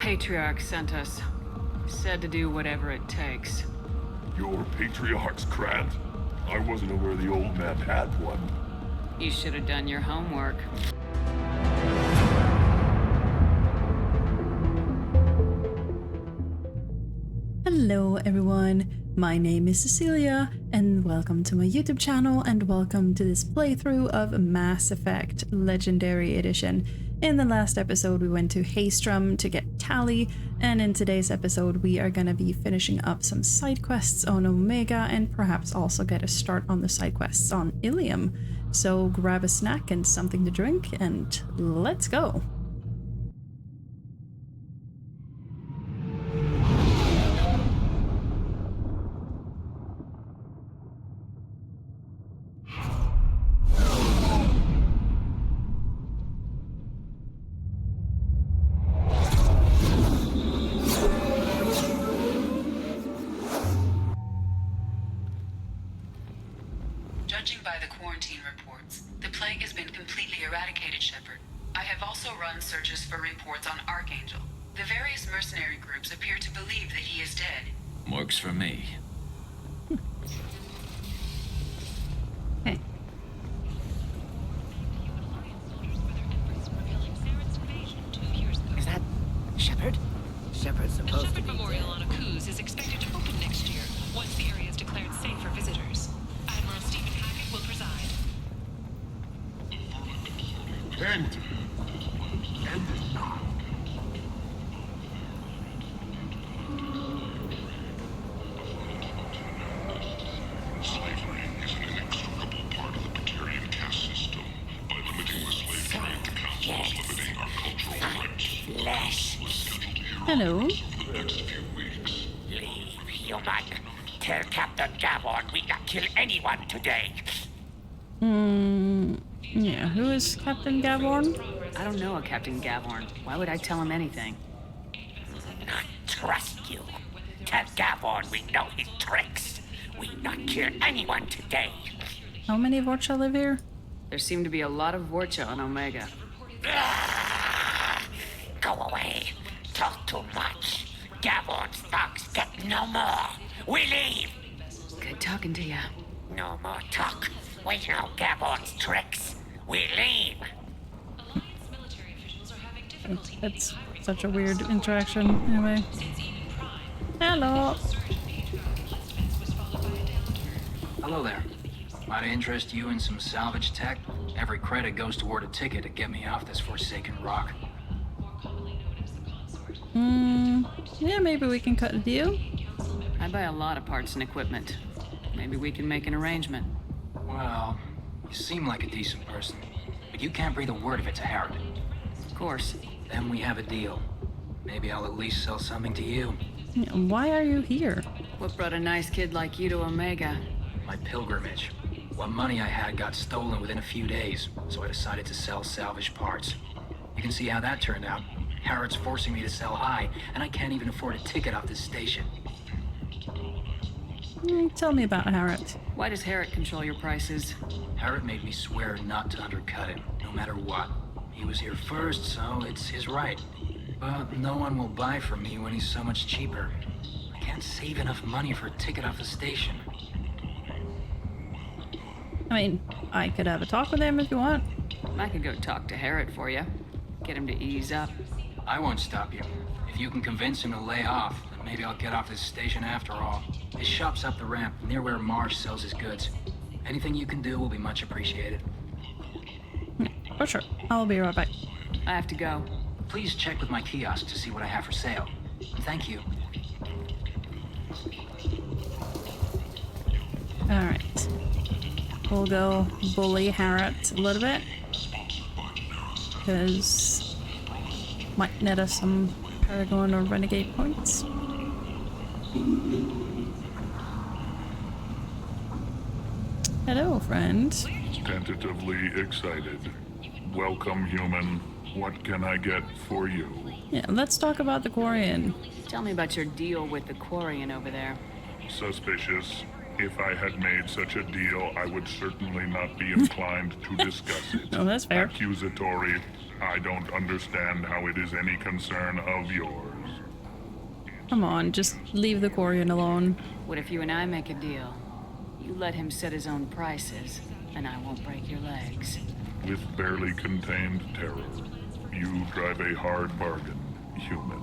Patriarch sent us. Said to do whatever it takes. Your Patriarch's grant? I wasn't aware the old man had one. You should have done your homework. Hello everyone, my name is Cecilia and welcome to my YouTube channel and welcome to this playthrough of Mass Effect Legendary Edition. In the last episode we went to Haystrom to get Tali, and in today's episode we are gonna be finishing up some side quests on Omega and perhaps also get a start on the side quests on Illium. So grab a snack and something to drink and let's go! Judging by the quarantine reports, the plague has been completely eradicated, Shepard. I have also run searches for reports on Archangel. The various mercenary groups appear to believe that he is dead. Works for me. Hey. Is that Shepard? Shepard's The supposed to Shepard be Memorial dead. on Akuz is expected to open next year, once the area is declared safe for visitors. Admiral Stephen Hackett will preside. End it now. Slavery is an inextricable part of the Batarian caste system. By limiting the slave trade, the Council is limiting our cultural rights. Flesh. We're scheduled to hear Hello. results over the next few weeks. Leave, human. Tell Captain Gavon we not kill anyone today. Yeah, who is Captain Gavorn? I don't know a Captain Gavorn. Why would I tell him anything? Not trust you. Tell Gavon we know his tricks. We not kill anyone today. How many Vorcha live here? There seem to be a lot of Vorcha on Omega. Go away. Talk too much. Gavon's thugs get no more. We leave. Good talking to ya. No more talk. We know Gavon's tricks. We leave. Alliance military officials are having difficulty That's such a weird interaction. Anyway. Hello. Hello there. Might I interest you in some salvage tech? Every credit goes toward a ticket to get me off this forsaken rock. Yeah, maybe we can cut a deal. I buy a lot of parts and equipment. Maybe we can make an arrangement. Well, you seem like a decent person, but you can't breathe a word of it to Hackett. Of course. Then we have a deal. Maybe I'll at least sell something to you. Yeah, why are you here? What brought a nice kid like you to Omega? My pilgrimage. What money I had got stolen within a few days, so I decided to sell salvaged parts. You can see how that turned out. Harrod's forcing me to sell high, and I can't even afford a ticket off this station. Tell me about Hackett. Why does Hackett control your prices? Hackett made me swear not to undercut him, no matter what. He was here first, so it's his right. But no one will buy from me when he's so much cheaper. I can't save enough money for a ticket off the station. I mean, I could have a talk with him if you want. I could go talk to Hackett for you. Get him to ease up. I won't stop you. If you can convince him to lay off, then maybe I'll get off this station after all. His shop's up the ramp, near where Marsh sells his goods. Anything you can do will be much appreciated. For sure. I'll be right back. I have to go. Please check with my kiosk to see what I have for sale. Thank you. Alright. We'll go bully Hackett a little bit. Because might net us some Paragon or Renegade points. Hello, friend. Tentatively excited. Welcome, human. What can I get for you? Yeah, let's talk about the Quarian. Tell me about your deal with the Quarian over there. Suspicious. If I had made such a deal, I would certainly not be inclined to discuss it. Oh, that's fair. Accusatory. I don't understand how it is any concern of yours. Come on, just leave the Quarian alone. What if you and I make a deal? You let him set his own prices, and I won't break your legs. With barely contained terror, you drive a hard bargain, human.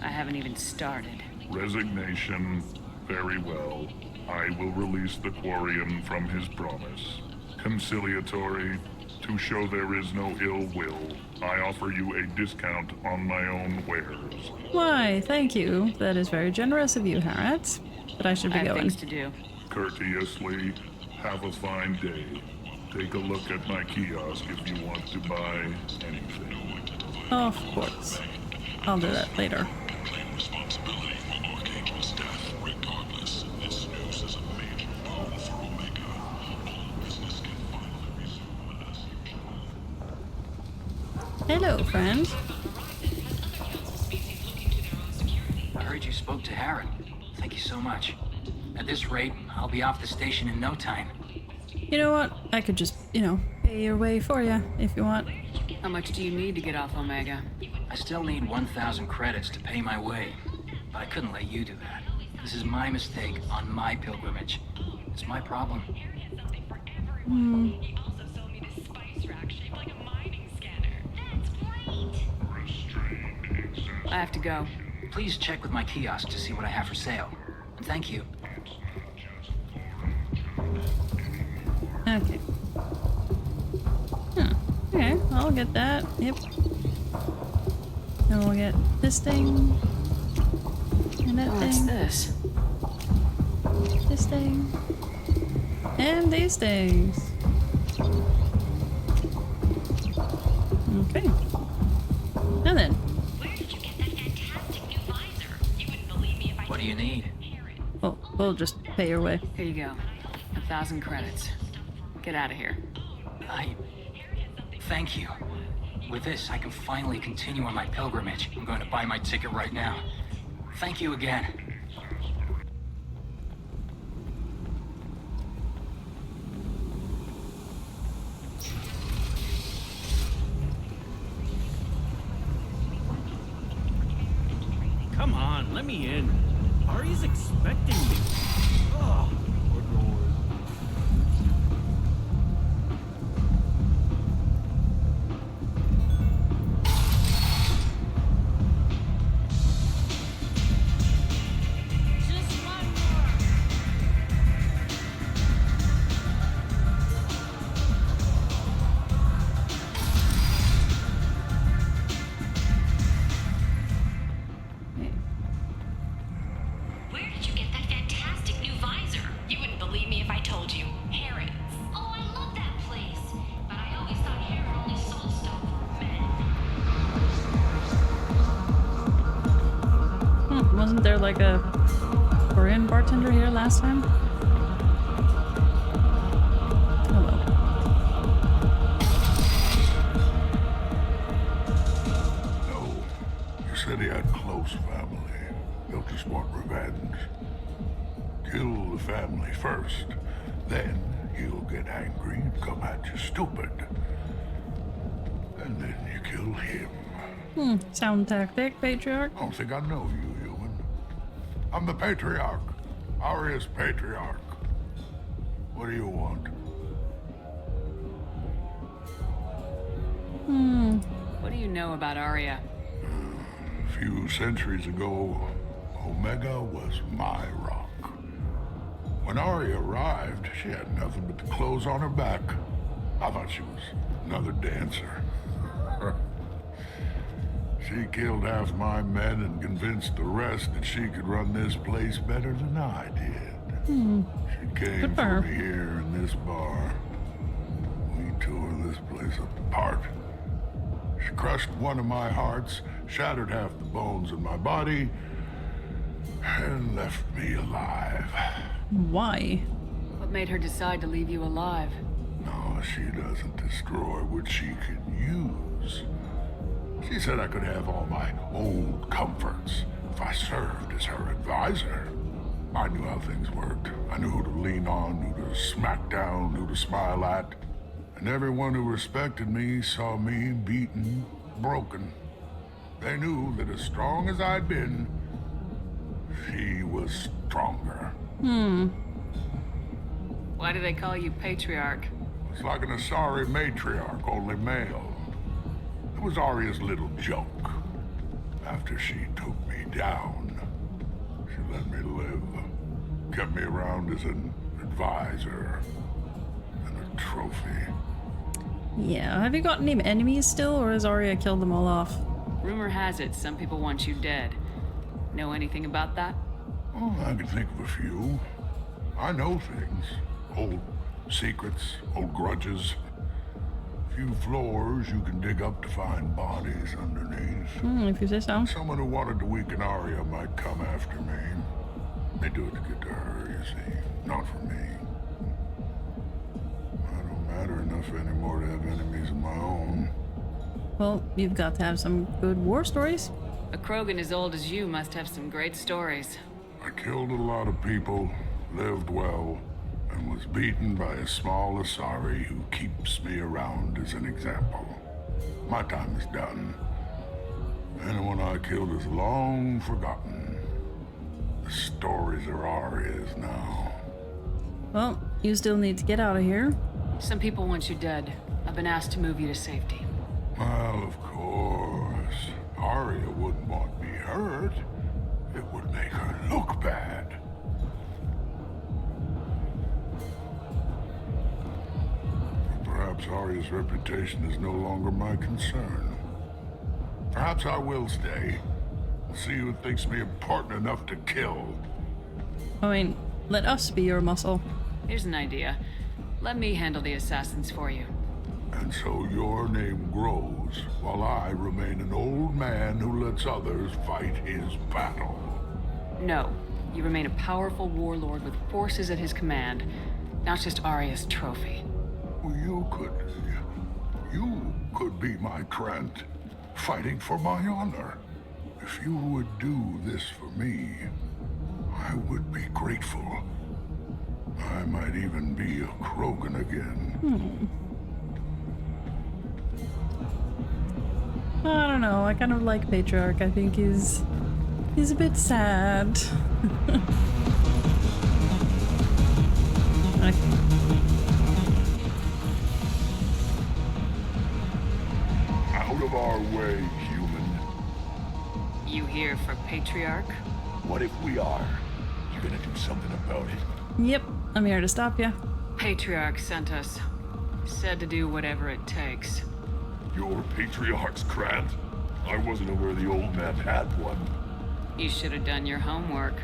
I haven't even started. Resignation, very well. I will release the Quarian from his promise. Conciliatory, to show there is no ill will, I offer you a discount on my own wares. Why, thank you. That is very generous of you, Hackett. But I should be I have going. things to do. Courteously, have a fine day. Take a look at my kiosk if you want to buy anything. Of course. I'll do that later. Claim responsibility for Archangel's death regardless. This news is a major blow for Omega. All business can finally resume as usual. Hello, friend. I heard you spoke to Hackett. Thank you so much. At this rate, I'll be off the station in no time. You know what? I could just, pay your way for you if you want. How much do you need to get off Omega? I still need 1,000 credits to pay my way, but I couldn't let you do that. This is my mistake on my pilgrimage. It's my problem. He also sold me this spice rack shaped like a mining scanner. That's great. I have to go. Please check with my kiosk to see what I have for sale. And thank you. Okay. Okay, I'll get that. Yep. And we'll get this thing. And that What's thing. this? This thing. And these things. Okay. And then. Where did you get that fantastic new visor? You wouldn't believe me if I What do you need? Well, we'll just pay your way. Here you go. 1,000 credits. Get out of here. Thank you. With this, I can finally continue on my pilgrimage. I'm going to buy my ticket right now. Thank you again. Come on, let me in. Ari's expecting me. Oh, Where did you get that fantastic new visor? You wouldn't believe me if I told you. Harrods. Oh, I love that place. But I always thought Harrod only sold stuff for men. Wasn't there like a Korean bartender here last time? Hello. No. You said he had close family. They'll just want revenge. Kill the family first. Then he'll get angry and come at you stupid. And then you kill him. Sound tactic, patriarch. I don't think I know you, human. I'm the patriarch. Aria's patriarch. What do you want? What do you know about Aria? A few centuries ago, Omega was my rock. When Aria arrived, she had nothing but the clothes on her back. I thought she was another dancer. She killed half my men and convinced the rest that she could run this place better than I did. She came Good for for her. me here in this bar. We tore this place apart. She crushed one of my hearts, shattered half the bones in my body, and left me alive. Why? What made her decide to leave you alive? No, she doesn't destroy what she can use. She said I could have all my old comforts if I served as her advisor. I knew how things worked. I knew who to lean on, who to smack down, who to smile at. And everyone who respected me saw me beaten, broken. They knew that as strong as I'd been, She was stronger. Why do they call you Patriarch? It's like an Asari matriarch, only male. It was Aria's little joke. After she took me down, she let me live. Kept me around as an advisor and a trophy. Yeah, have you got any enemies still, or has Aria killed them all off? Rumor has it some people want you dead. Know anything about that? Oh, I can think of a few. I know things. Old secrets, old grudges. Few floors you can dig up to find bodies underneath. If you say so. Someone who wanted to weaken Aria might come after me. They do it to get to her, you see. Not for me. I don't matter enough anymore to have enemies of my own. Well, you've got to have some good war stories. A Krogan as old as you must have some great stories. I killed a lot of people, lived well, and was beaten by a small Asari who keeps me around as an example. My time is done. Anyone I killed is long forgotten. The stories are Aria's now. Well, you still need to get out of here. Some people want you dead. I've been asked to move you to safety. Well, of course. Aria wouldn't want me hurt. It would make her look bad. Perhaps Aria's reputation is no longer my concern. Perhaps I will stay. See who thinks me important enough to kill. I mean, let us be your muscle. Here's an idea. Let me handle the assassins for you. And so your name grows, while I remain an old man who lets others fight his battle. No. You remain a powerful warlord with forces at his command, not just Aria's trophy. Well, you could be my Trent, fighting for my honor. If you would do this for me, I would be grateful. I might even be a Krogan again. I don't know, I kind of like Patriarch. I think he's a bit sad. Out of our way, human. You here for Patriarch? What if we are? You gonna do something about it? Yep, I'm here to stop you. Patriarch sent us. Said to do whatever it takes. Your Patriarch's Grant? I wasn't aware the old man had one. You should have done your homework.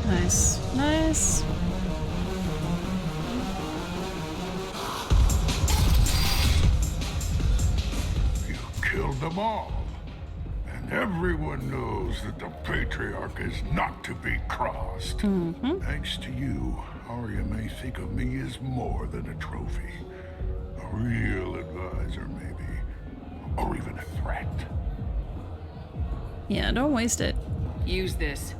Nice. Nice. You killed them all. And everyone knows that the Patriarch is not to be crossed. Thanks to you, Aria may think of me as more than a trophy. A real advisor, maybe. Or even a threat. Yeah, don't waste it. Use this.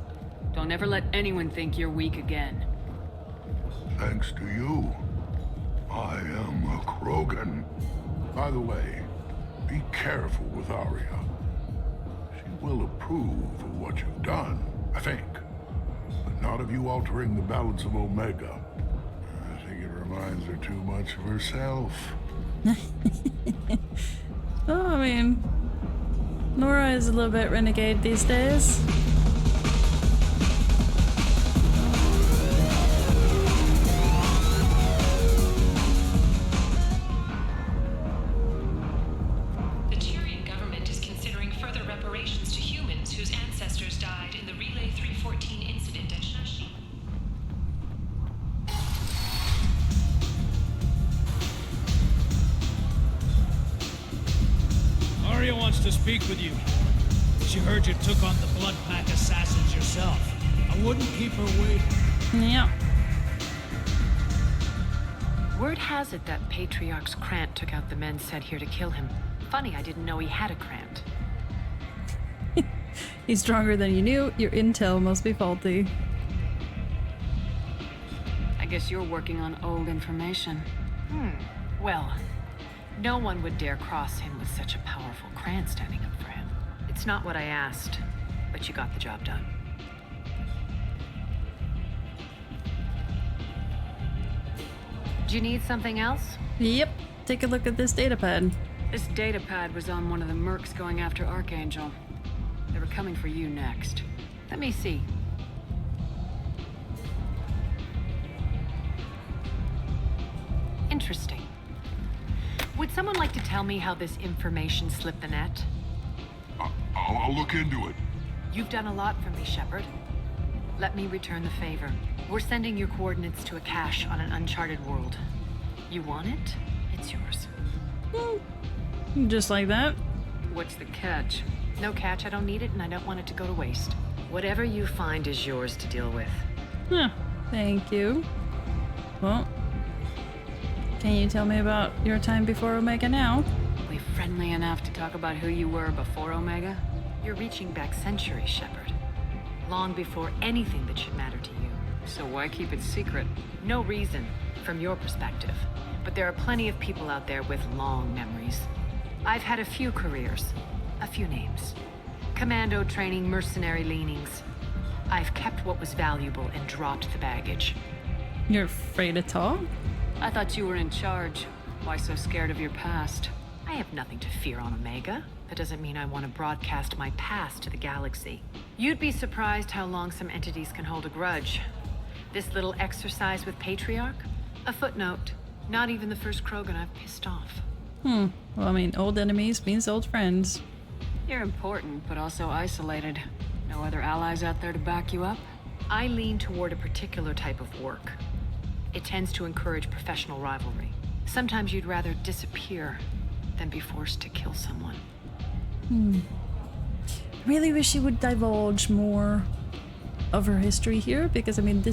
Don't ever let anyone think you're weak again. Thanks to you, I am a Krogan. By the way, be careful with Aria. She will approve of what you've done, I think. But not of you altering the balance of Omega. I think it reminds her too much of herself. Oh, I mean, Nora is a little bit renegade these days. The Tyrian government is considering further reparations to humans whose ancestors died in the Relay 314 incident at Shashi. Aria wants to speak with you. She heard you took on the Blood Pack assassins yourself. I wouldn't keep her waiting. Yeah. Word has it that Patriarch's Krant took out the men sent here to kill him. Funny, I didn't know he had a Krant. He's stronger than you knew. Your intel must be faulty. guess you're working on old information. Well, no one would dare cross him with such a powerful Cran standing up for him. It's not what I asked, but you got the job done. Do you need something else? Yep. Take a look at this datapad. This datapad was on one of the mercs going after Archangel. They were coming for you next. Let me see. Interesting. Would someone like to tell me how this information slipped the net? I'll look into it. You've done a lot for me, Shepard. Let me return the favor. We're sending your coordinates to a cache on an uncharted world. You want it? It's yours. Just like that. What's the catch? No catch, I don't need it, and I don't want it to go to waste. Whatever you find is yours to deal with. Huh. Thank you. Well, can you tell me about your time before Omega now? We friendly enough to talk about who you were before Omega? You're reaching back centuries, Shepard. Long before anything that should matter to you. So why keep it secret? No reason, from your perspective. But there are plenty of people out there with long memories. I've had a few careers, a few names. Commando training, mercenary leanings. I've kept what was valuable and dropped the baggage. You're afraid to talk? I thought you were in charge. Why so scared of your past? I have nothing to fear on Omega. That doesn't mean I want to broadcast my past to the galaxy. You'd be surprised how long some entities can hold a grudge. This little exercise with Patriarch? A footnote. Not even the first Krogan I've pissed off. Well, I mean, old enemies means old friends. You're important, but also isolated. No other allies out there to back you up? I lean toward a particular type of work. It tends to encourage professional rivalry. Sometimes you'd rather disappear than be forced to kill someone. Really wish she would divulge more of her history here, because I mean,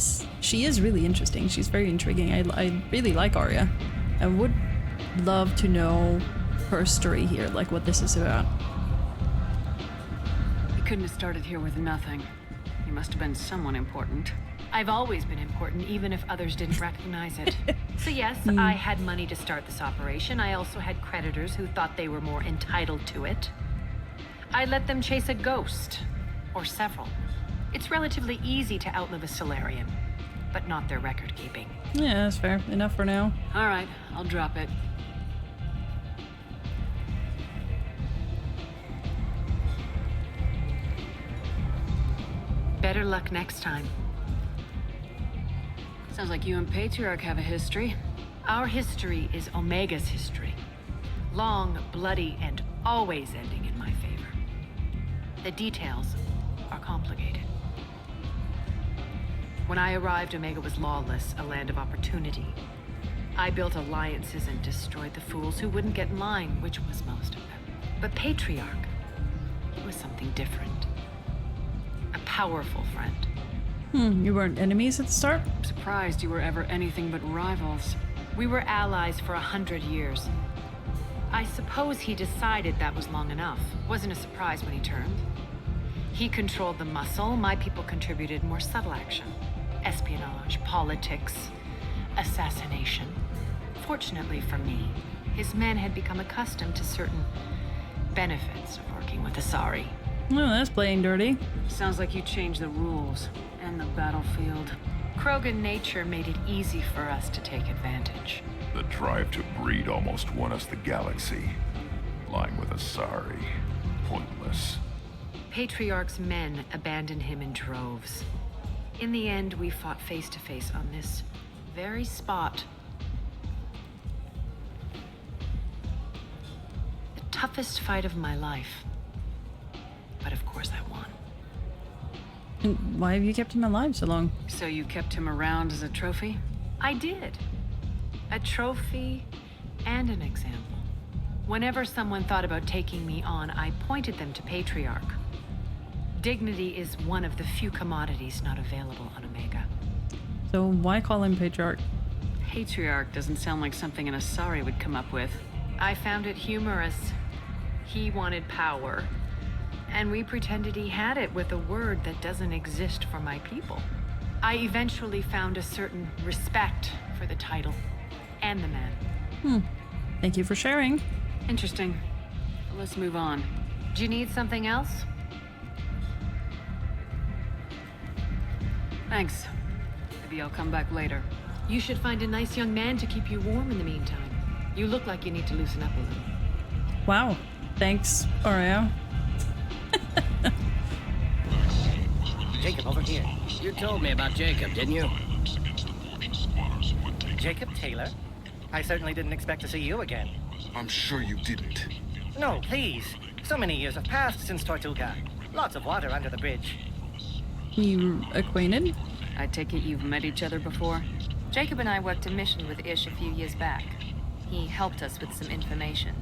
she is really interesting. She's very intriguing. I really like Aria. I would love to know her story here, like what this is about. You couldn't have started here with nothing. You must have been someone important. I've always been important, even if others didn't recognize it. So yes, I had money to start this operation. I also had creditors who thought they were more entitled to it. I let them chase a ghost, or several. It's relatively easy to outlive a Solarian, but not their record keeping. Yeah, that's fair. Enough for now. All right, I'll drop it. Better luck next time. Sounds like you and Patriarch have a history. Our history is Omega's history. Long, bloody, and always ending in my favor. The details are complicated. When I arrived, Omega was lawless, a land of opportunity. I built alliances and destroyed the fools who wouldn't get in line, which was most of them. But Patriarch, he was something different. A powerful friend. You weren't enemies at the start? I'm surprised you were ever anything but rivals. We were allies for 100 years. I suppose he decided that was long enough. Wasn't a surprise when he turned. He controlled the muscle, my people contributed more subtle action. Espionage, politics, assassination. Fortunately for me, his men had become accustomed to certain benefits of working with Asari. Well, that's playing dirty. Sounds like you changed the rules and the battlefield. Krogan nature made it easy for us to take advantage. The drive to breed almost won us the galaxy. Lying with Asari. Pointless. Patriarch's men abandoned him in droves. In the end, we fought face to face on this very spot. The toughest fight of my life. But of course I won. And why have you kept him alive so long? So you kept him around as a trophy? I did. A trophy and an example. Whenever someone thought about taking me on, I pointed them to Patriarch. Dignity is one of the few commodities not available on Omega. So why call him Patriarch? Patriarch doesn't sound like something an Asari would come up with. I found it humorous. He wanted power, and we pretended he had it with a word that doesn't exist for my people. I eventually found a certain respect for the title and the man. Thank you for sharing. Interesting. Let's move on. Do you need something else? Thanks. Maybe I'll come back later. You should find a nice young man to keep you warm in the meantime. You look like you need to loosen up a little. Wow. Thanks, Aria. Jacob, over here. You told me about Jacob, didn't you? Jacob Taylor? I certainly didn't expect to see you again. I'm sure you didn't. No, please. So many years have passed since Tortuga. Lots of water under the bridge. You acquainted? I take it you've met each other before? Jacob and I worked a mission with Ish a few years back. He helped us with some information.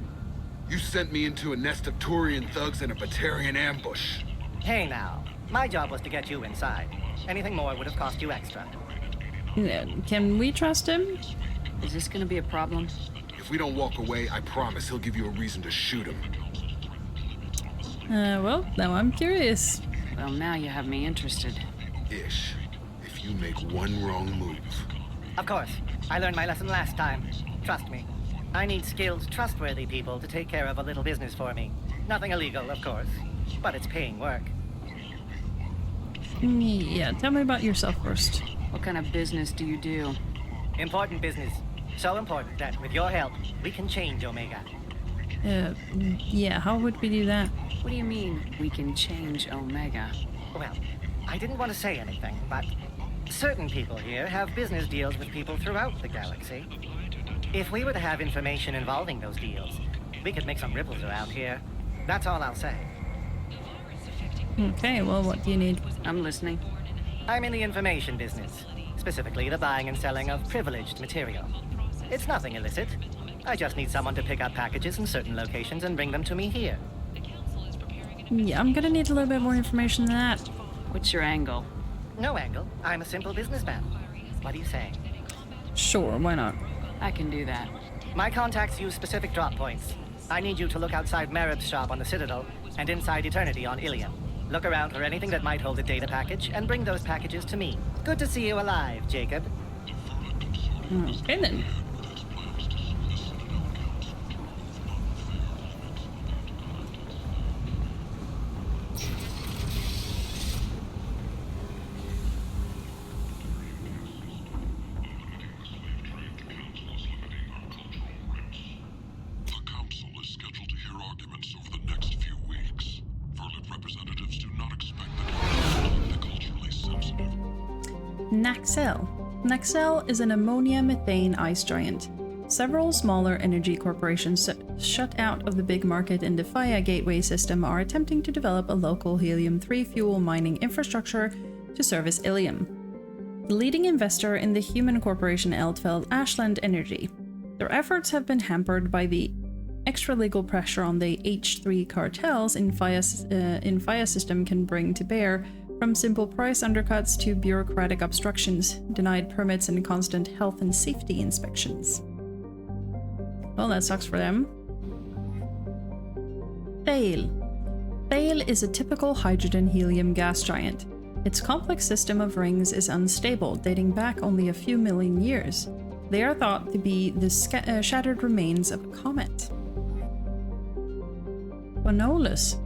You sent me into a nest of Turian thugs and a Batarian ambush. Hey now. My job was to get you inside. Anything more would have cost you extra. Can we trust him? Is this gonna be a problem? If we don't walk away, I promise he'll give you a reason to shoot him. Well, now I'm curious. Well, now you have me interested. Ish, if you make one wrong move... Of course. I learned my lesson last time. Trust me. I need skilled, trustworthy people to take care of a little business for me. Nothing illegal, of course. But it's paying work. Yeah, tell me about yourself first. What kind of business do you do? Important business. So important that, with your help, we can change Omega. Yeah, how would we do that? What do you mean, we can change Omega? Well, I didn't want to say anything, but certain people here have business deals with people throughout the galaxy. If we were to have information involving those deals, we could make some ripples around here. That's all I'll say. Okay, well, what do you need? I'm listening. I'm in the information business, specifically the buying and selling of privileged material. It's nothing illicit. I just need someone to pick up packages in certain locations and bring them to me here. Yeah, I'm gonna need a little bit more information than that. What's your angle? No angle. I'm a simple businessman. What are you saying? Sure, why not? I can do that. My contacts use specific drop points. I need you to look outside Merib's shop on the Citadel and inside Eternity on Illium. Look around for anything that might hold a data package and bring those packages to me. Good to see you alive, Jacob. Okay then. Naxel is an ammonia-methane ice giant. Several smaller energy corporations shut out of the big market in the Faya Gateway system are attempting to develop a local helium-3 fuel mining infrastructure to service Illium. The leading investor in the human corporation Eldfeld Ashland Energy. Their efforts have been hampered by the extra-legal pressure on the H3 cartels in Faya system can bring to bear, from simple price undercuts to bureaucratic obstructions, denied permits, and constant health and safety inspections. Well, that sucks for them. Thale. Thale is a typical hydrogen-helium gas giant. Its complex system of rings is unstable, dating back only a few million years. They are thought to be the shattered remains of a comet. Ponolus.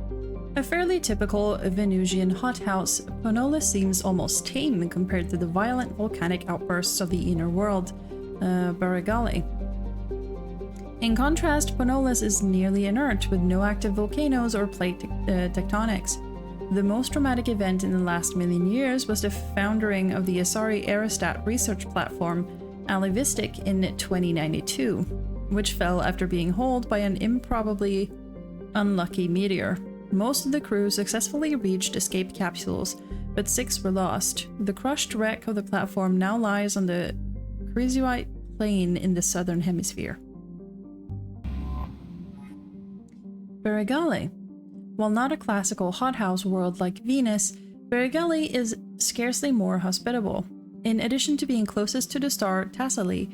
A fairly typical Venusian hothouse, Ponolus seems almost tame compared to the violent volcanic outbursts of the inner world, Barigali. In contrast, Ponolus is nearly inert, with no active volcanoes or plate tectonics. The most dramatic event in the last million years was the foundering of the Asari aerostat research platform, Alivistic, in 2092, which fell after being holed by an improbably unlucky meteor. Most of the crew successfully reached escape capsules, but 6 were lost. The crushed wreck of the platform now lies on the Chrysoite Plain in the southern hemisphere. Barigali. While not a classical hothouse world like Venus, Barigali is scarcely more hospitable. In addition to being closest to the star Tassili,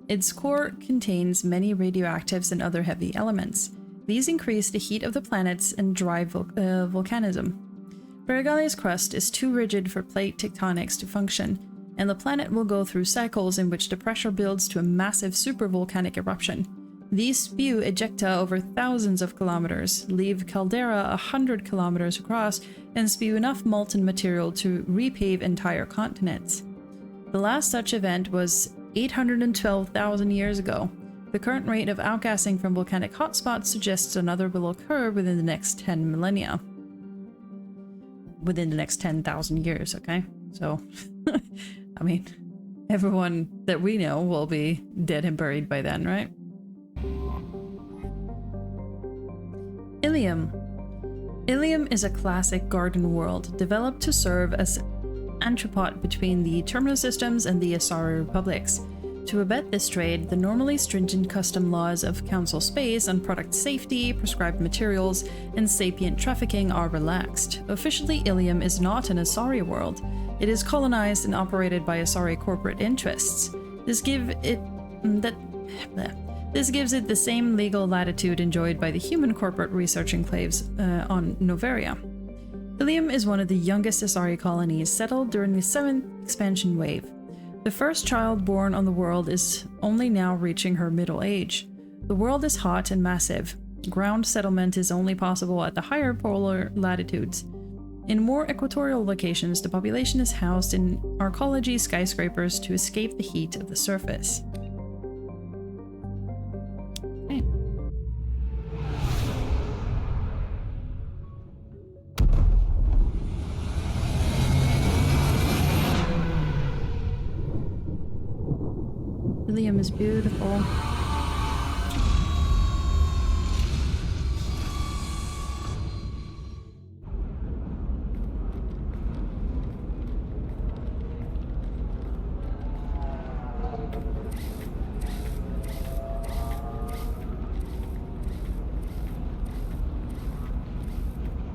its core contains many radioactives and other heavy elements. These increase the heat of the planets and drive volcanism. Berigali's crust is too rigid for plate tectonics to function, and the planet will go through cycles in which the pressure builds to a massive supervolcanic eruption. These spew ejecta over thousands of kilometers, leave caldera 100 kilometers across, and spew enough molten material to repave entire continents. The last such event was 812,000 years ago. The current rate of outgassing from volcanic hotspots suggests another will occur within the next 10 millennia. Within the next 10,000 years, okay? So, I mean, everyone that we know will be dead and buried by then, right? Illium. Illium is a classic garden world developed to serve as entrepot between the Terminus systems and the Asari republics. To abet this trade, the normally stringent custom laws of Council space on product safety, prescribed materials, and sapient trafficking are relaxed. Officially, Illium is not an Asari world. It is colonized and operated by Asari corporate interests. This gives it the same legal latitude enjoyed by the human corporate research enclaves on Noveria. Illium is one of the youngest Asari colonies settled during the 7th expansion wave. The first child born on the world is only now reaching her middle age. The world is hot and massive. Ground settlement is only possible at the higher polar latitudes. In more equatorial locations, the population is housed in arcology skyscrapers to escape the heat of the surface. Okay. Illium is beautiful.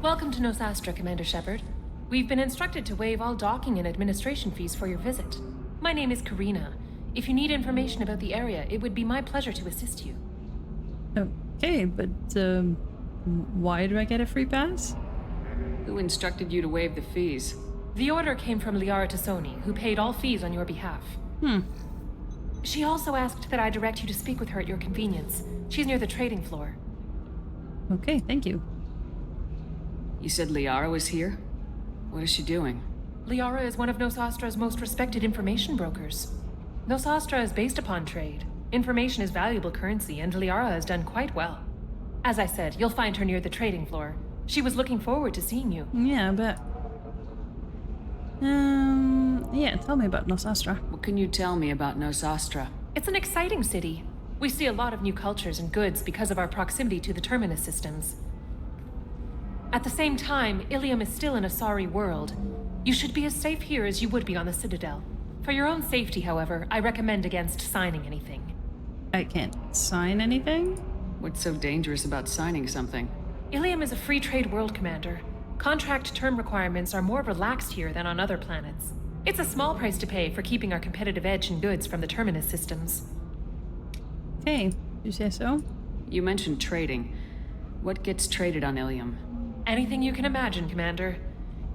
Welcome to Nosastra, Commander Shepard. We've been instructed to waive all docking and administration fees for your visit. My name is Karina. If you need information about the area, it would be my pleasure to assist you. Okay, but why do I get a free pass? Who instructed you to waive the fees? The order came from Liara Tassoni, who paid all fees on your behalf. She also asked that I direct you to speak with her at your convenience. She's near the trading floor. Okay, thank you. You said Liara was here? What is she doing? Liara is one of Nosastra's most respected information brokers. Nosastra is based upon trade. Information is valuable currency, and Liara has done quite well. As I said, you'll find her near the trading floor. She was looking forward to seeing you. Yeah, but... yeah, tell me about Nosastra. What can you tell me about Nosastra? It's an exciting city. We see a lot of new cultures and goods because of our proximity to the Terminus systems. At the same time, Illium is still an Asari world. You should be as safe here as you would be on the Citadel. For your own safety, however, I recommend against signing anything. I can't sign anything? What's so dangerous about signing something? Illium is a free trade world, Commander. Contract term requirements are more relaxed here than on other planets. It's a small price to pay for keeping our competitive edge in goods from the Terminus systems. Okay, you say so? You mentioned trading. What gets traded on Illium? Anything you can imagine, Commander.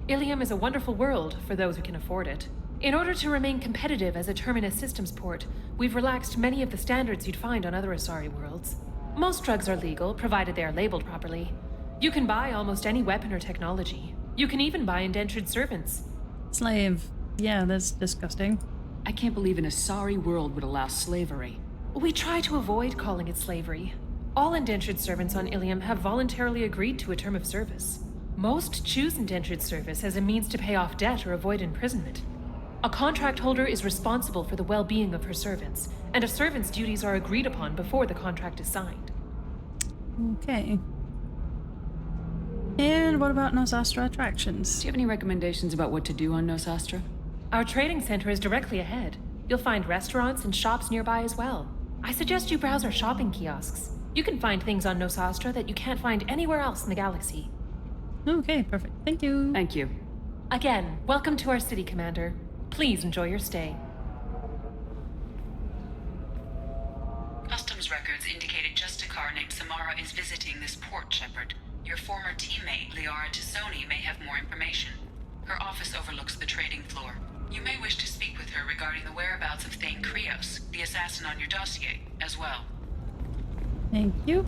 Illium is a wonderful world for those who can afford it. In order to remain competitive as a Terminus systems port, we've relaxed many of the standards you'd find on other Asari worlds. Most drugs are legal, provided they are labeled properly. You can buy almost any weapon or technology. You can even buy indentured servants. Slave. Yeah, that's disgusting. I can't believe an Asari world would allow slavery. We try to avoid calling it slavery. All indentured servants on Illium have voluntarily agreed to a term of service. Most choose indentured service as a means to pay off debt or avoid imprisonment. A contract holder is responsible for the well-being of her servants, and a servant's duties are agreed upon before the contract is signed. Okay. And what about Nosastra attractions? Do you have any recommendations about what to do on Nosastra? Our trading center is directly ahead. You'll find restaurants and shops nearby as well. I suggest you browse our shopping kiosks. You can find things on Nosastra that you can't find anywhere else in the galaxy. Okay, perfect. Thank you. Thank you. Again, welcome to our city, Commander. Please enjoy your stay. Customs records indicated just a car named Samara is visiting this port, Shepard. Your former teammate, Liara Tassoni, may have more information. Her office overlooks the trading floor. You may wish to speak with her regarding the whereabouts of Thane Krios, the assassin on your dossier, as well. Thank you.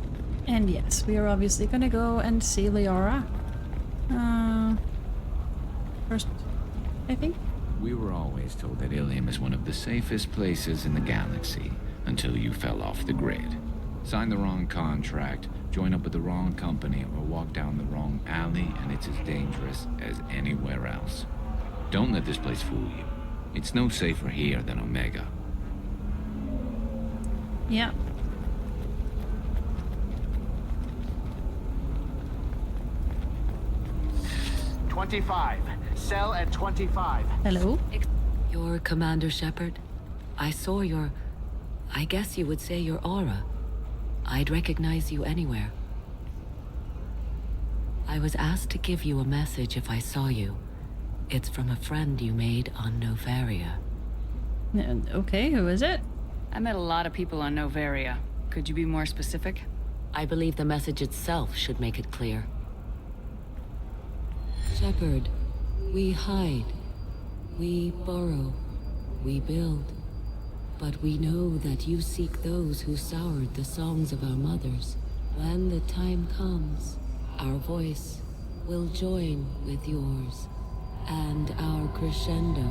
And yes, we are obviously gonna go and see Liara. First, I think. We were always told that Illium is one of the safest places in the galaxy, until you fell off the grid. Sign the wrong contract, join up with the wrong company, or walk down the wrong alley, and it's as dangerous as anywhere else. Don't let this place fool you. It's no safer here than Omega. Yeah. "25. Cell at 25. Hello? You're Commander Shepard. I saw your... I guess you would say your aura. I'd recognize you anywhere. I was asked to give you a message if I saw you. It's from a friend you made on Novaria. Okay, who is it? I met a lot of people on Novaria. Could you be more specific? I believe the message itself should make it clear. Shepard, we hide. We borrow. We build. But we know that you seek those who soured the songs of our mothers. When the time comes, our voice will join with yours, and our crescendo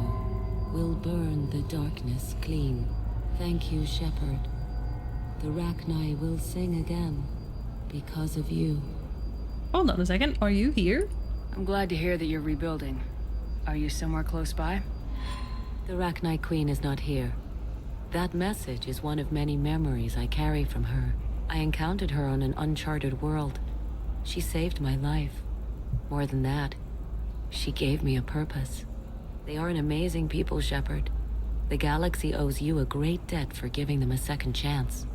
will burn the darkness clean. Thank you, Shepard. The Rachni will sing again because of you. Hold on a second, are you here? I'm glad to hear that you're rebuilding. Are you somewhere close by? The Rachni Queen is not here. That message is one of many memories I carry from her. I encountered her on an uncharted world. She saved my life. More than that, she gave me a purpose. They are an amazing people, Shepard. The galaxy owes you a great debt for giving them a second chance.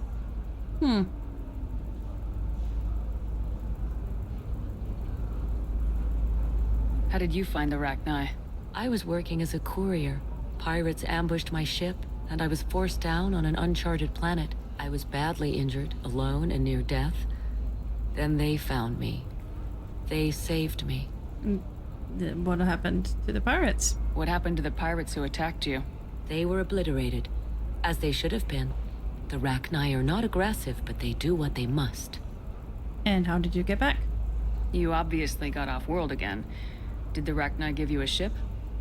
How did you find the Rachni? I was working as a courier. Pirates ambushed my ship, and I was forced down on an uncharted planet. I was badly injured, alone and near death. Then they found me. They saved me. What happened to the pirates? What happened to the pirates who attacked you? They were obliterated, as they should have been. The Rachni are not aggressive, but they do what they must. And how did you get back? You obviously got off-world again. Did the Rachni give you a ship?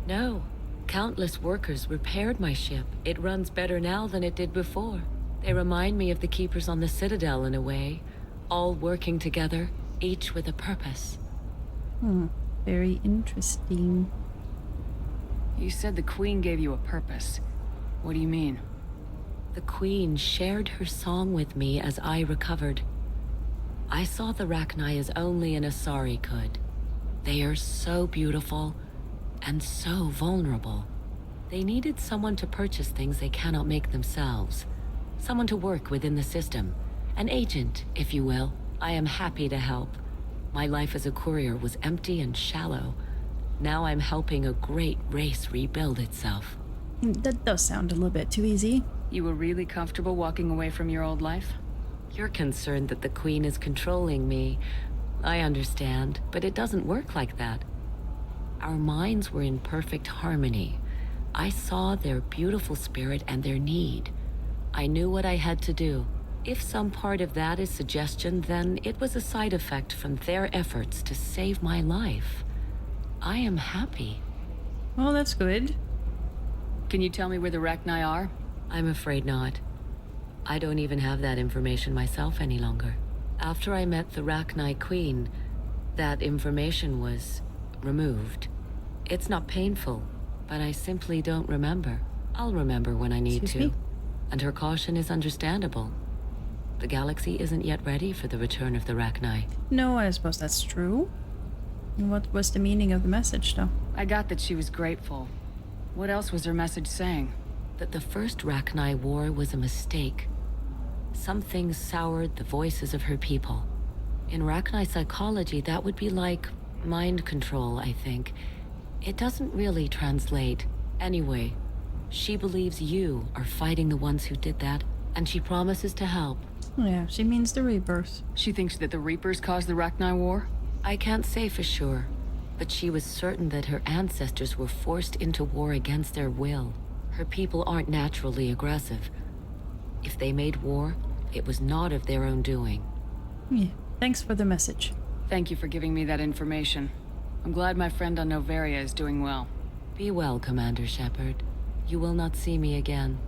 No. Countless workers repaired my ship. It runs better now than it did before. They remind me of the Keepers on the Citadel in a way. All working together, each with a purpose. Very interesting. You said the Queen gave you a purpose. What do you mean? The Queen shared her song with me as I recovered. I saw the Rachni as only an Asari could. They are so beautiful and so vulnerable. They needed someone to purchase things they cannot make themselves. Someone to work within the system. An agent, if you will. I am happy to help. My life as a courier was empty and shallow. Now I'm helping a great race rebuild itself. That does sound a little bit too easy. You were really comfortable walking away from your old life? You're concerned that the Queen is controlling me. I understand, but it doesn't work like that. Our minds were in perfect harmony. I saw their beautiful spirit and their need. I knew what I had to do. If some part of that is suggestion, then it was a side effect from their efforts to save my life. I am happy. Well, that's good. Can you tell me where the Rachni are? I'm afraid not. I don't even have that information myself any longer. After I met the Rachni Queen, that information was removed. It's not painful, but I simply don't remember. I'll remember when I need to. And her caution is understandable. The galaxy isn't yet ready for the return of the Rachni. No, I suppose that's true. What was the meaning of the message, though? I got that she was grateful. What else was her message saying? That the first Rachni war was a mistake. Something soured the voices of her people. In Rachni psychology, that would be like mind control, I think. It doesn't really translate. Anyway, she believes you are fighting the ones who did that, and she promises to help. Yeah, she means the Reapers. She thinks that the Reapers caused the Rachni war? I can't say for sure, but she was certain that her ancestors were forced into war against their will. Her people aren't naturally aggressive. If they made war, it was not of their own doing. Yeah, thanks for the message. Thank you for giving me that information. I'm glad my friend on Noveria is doing well. Be well, Commander Shepard. You will not see me again.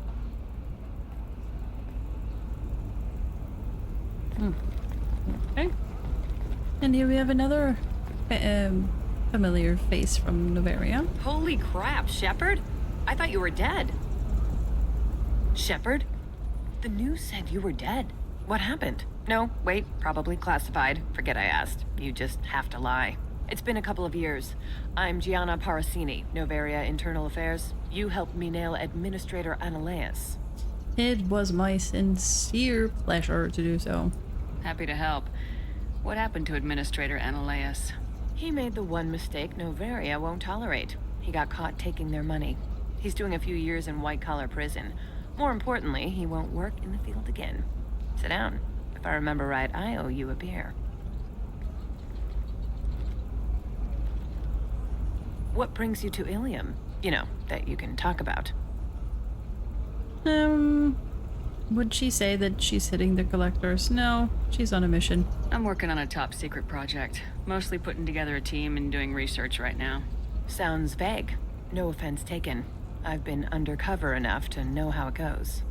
Okay. And here we have another familiar face from Noveria. Holy crap, Shepard? I thought you were dead. Shepard? The news said you were dead. What happened? No, wait, probably classified. Forget I asked. You just have to lie. It's been a couple of years. I'm Gianna Parasini, Noveria Internal Affairs. You helped me nail Administrator Analeus. It was my sincere pleasure to do so. Happy to help. What happened to Administrator Analeus? He made the one mistake Noveria won't tolerate. He got caught taking their money. He's doing a few years in white-collar prison. More importantly, he won't work in the field again. Sit down. If I remember right, I owe you a beer. What brings you to Illium? You know, that you can talk about. Would she say that she's hitting the collectors? No, she's on a mission. I'm working on a top secret project. Mostly putting together a team and doing research right now. Sounds vague. No offense taken. I've been undercover enough to know how it goes.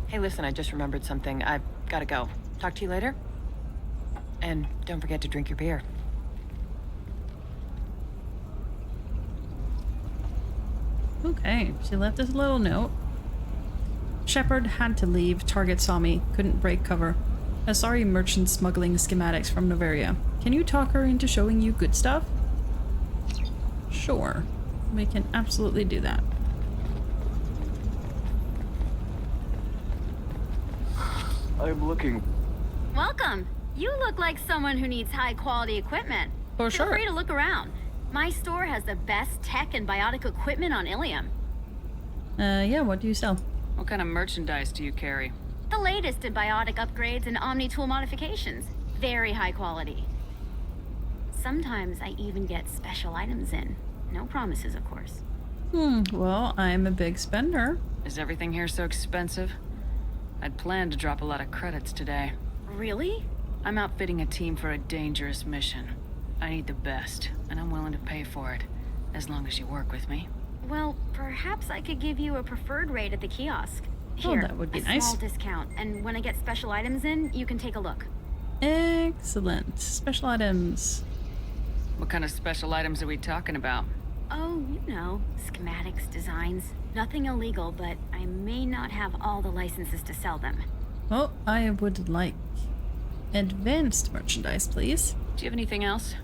Hey, listen, I just remembered something. I've gotta go. Talk to you later? And don't forget to drink your beer. Okay, she left us a little note. Shepard had to leave. Target saw me. Couldn't break cover. A sorry merchant smuggling schematics from Noveria. Can you talk her into showing you good stuff? Sure. We can absolutely do that. I'm looking. Welcome. You look like someone who needs high-quality equipment. For sure. Feel free to look around. My store has the best tech and biotic equipment on Illium. Yeah, what do you sell? What kind of merchandise do you carry? The latest in biotic upgrades and Omni-tool modifications. Very high quality. Sometimes I even get special items in. No promises, of course. Well, I'm a big spender. Is everything here so expensive? I'd planned to drop a lot of credits today. Really? I'm outfitting a team for a dangerous mission. I need the best, and I'm willing to pay for it, as long as you work with me. Well, perhaps I could give you a preferred rate at the kiosk. Here, that would be a nice. small discount, and when I get special items in, you can take a look. Excellent. Special items. What kind of special items are we talking about? Oh, you know, schematics, designs. Nothing illegal, but I may not have all the licenses to sell them. Well, I would like advanced merchandise, please. Do you have anything else?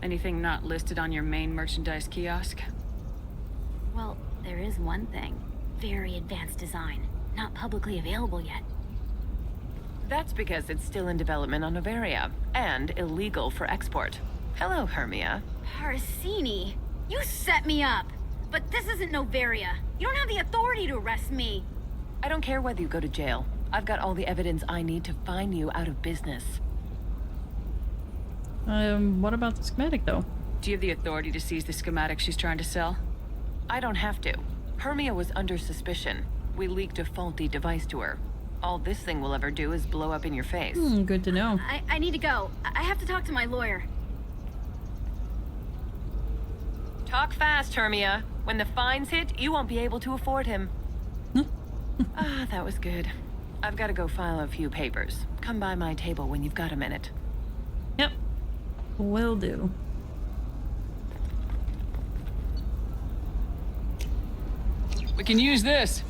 Anything not listed on your main merchandise kiosk? Well, there is one thing. Very advanced design. Not publicly available yet. That's because it's still in development on Noveria, and illegal for export. Hello, Hermia. Parasini, you set me up! But this isn't Noveria. You don't have the authority to arrest me. I don't care whether you go to jail. I've got all the evidence I need to find you out of business. What about the schematic, though? Do you have the authority to seize the schematic she's trying to sell? I don't have to. Hermia was under suspicion. We leaked a faulty device to her. All this thing will ever do is blow up in your face. Good to know. I need to go. I have to talk to my lawyer. Talk fast, Hermia. When the fines hit, you won't be able to afford him. That was good. I've got to go file a few papers. Come by my table when you've got a minute. Yep. Will do. We can use this.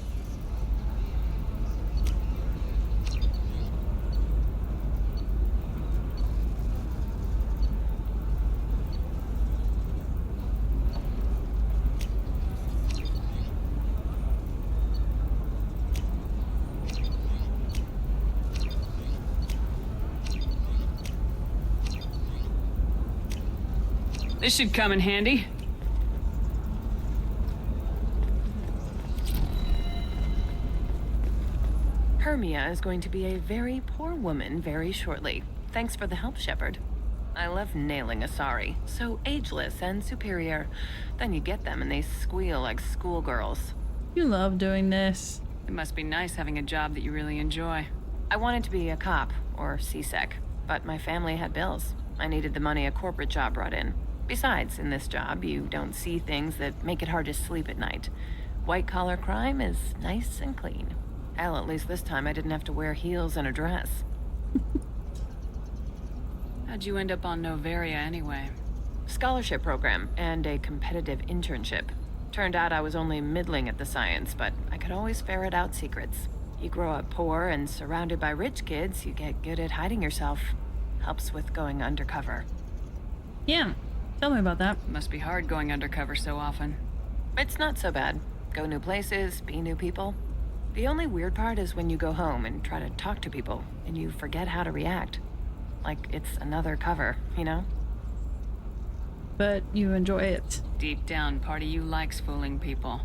This should come in handy. Hermia is going to be a very poor woman very shortly. Thanks for the help, Shepard. I love nailing Asari. So ageless and superior. Then you get them and they squeal like schoolgirls. You love doing this. It must be nice having a job that you really enjoy. I wanted to be a cop, or CSEC, but my family had bills. I needed the money a corporate job brought in. Besides, in this job, you don't see things that make it hard to sleep at night. White-collar crime is nice and clean. Hell, at least this time I didn't have to wear heels and a dress. How'd you end up on Noveria anyway? Scholarship program and a competitive internship. Turned out I was only middling at the science, but I could always ferret out secrets. You grow up poor and surrounded by rich kids, you get good at hiding yourself. Helps with going undercover. Yeah, tell me about that. Must be hard going undercover so often. It's not so bad. Go new places, be new people. The only weird part is when you go home and try to talk to people, and you forget how to react. Like it's another cover, you know? But you enjoy it. Deep down, part of you likes fooling people.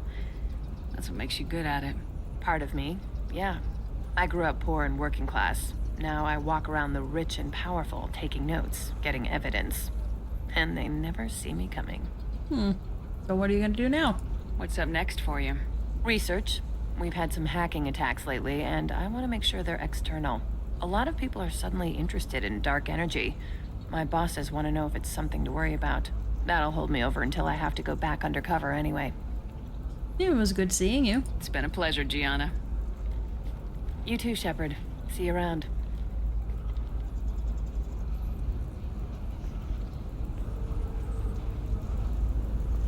That's what makes you good at it. Part of me, yeah. I grew up poor and working class. Now I walk around the rich and powerful, taking notes, getting evidence. And they never see me coming. So what are you gonna do now? What's up next for you? Research. We've had some hacking attacks lately, and I want to make sure they're external. A lot of people are suddenly interested in dark energy. My bosses want to know if it's something to worry about. That'll hold me over until I have to go back undercover anyway. It was good seeing you. It's been a pleasure, Gianna. You too, Shepard. See you around.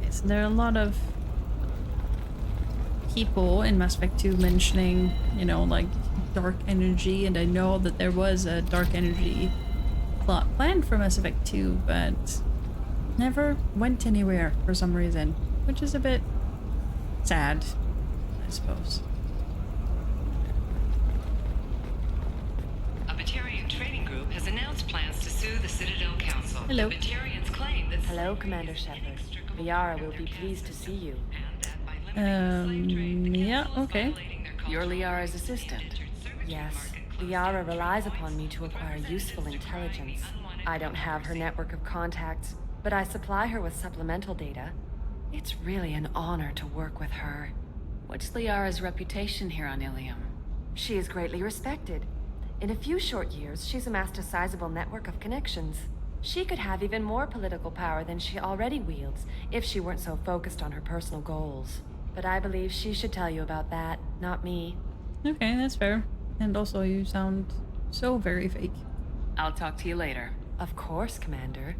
Okay, so there are a lot of people in Mass Effect 2 mentioning, you know, like dark energy, and I know that there was a dark energy plot planned for Mass Effect 2, but never went anywhere for some reason, which is a bit sad, I suppose. A Batarian trading group has announced plans to sue the Citadel Council. Hello. The Batarians claim that... Hello, Commander Shepard. Liara will be pleased to see you. Yeah, okay. You're Liara's assistant. Yes. Liara relies upon me to acquire useful intelligence. I don't have her network of contacts, but I supply her with supplemental data. It's really an honor to work with her. What's Liara's reputation here on Illium? She is greatly respected. In a few short years, she's amassed a sizable network of connections. She could have even more political power than she already wields if she weren't so focused on her personal goals. But I believe she should tell you about that, not me. Okay, that's fair. And also, you sound so very fake. I'll talk to you later. Of course, Commander.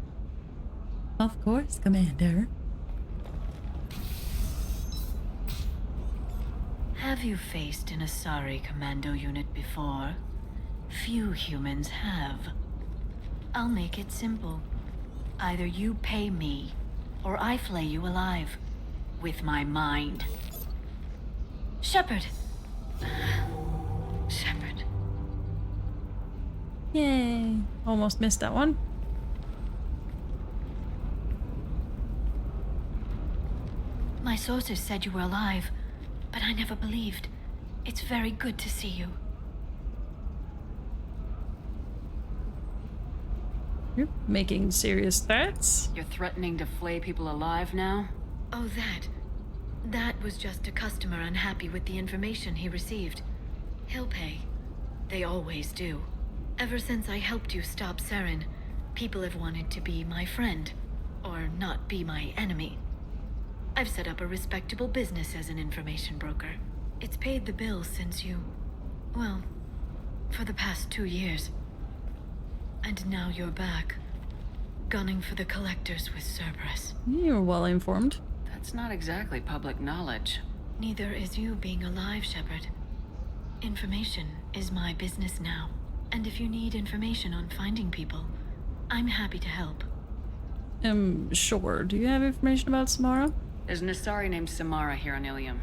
Of course, Commander. Have you faced an Asari commando unit before? Few humans have. I'll make it simple. Either you pay me, or I flay you alive. With my mind. Shepard! Shepard. Yay. Almost missed that one. My sources said you were alive, but I never believed. It's very good to see you. You're making serious threats? You're threatening to flay people alive now? Oh, that was just a customer unhappy with the information he received. He'll pay. They always do. Ever since I helped you stop Saren, people have wanted to be my friend, or not be my enemy. I've set up a respectable business as an information broker. It's paid the bills since you... well, for the past 2 years. And now you're back, gunning for the collectors with Cerberus. You're well informed. That's not exactly public knowledge. Neither is you being alive, Shepard. Information is my business now. And if you need information on finding people, I'm happy to help. Sure. Do you have information about Samara? There's an Asari named Samara here on Illium.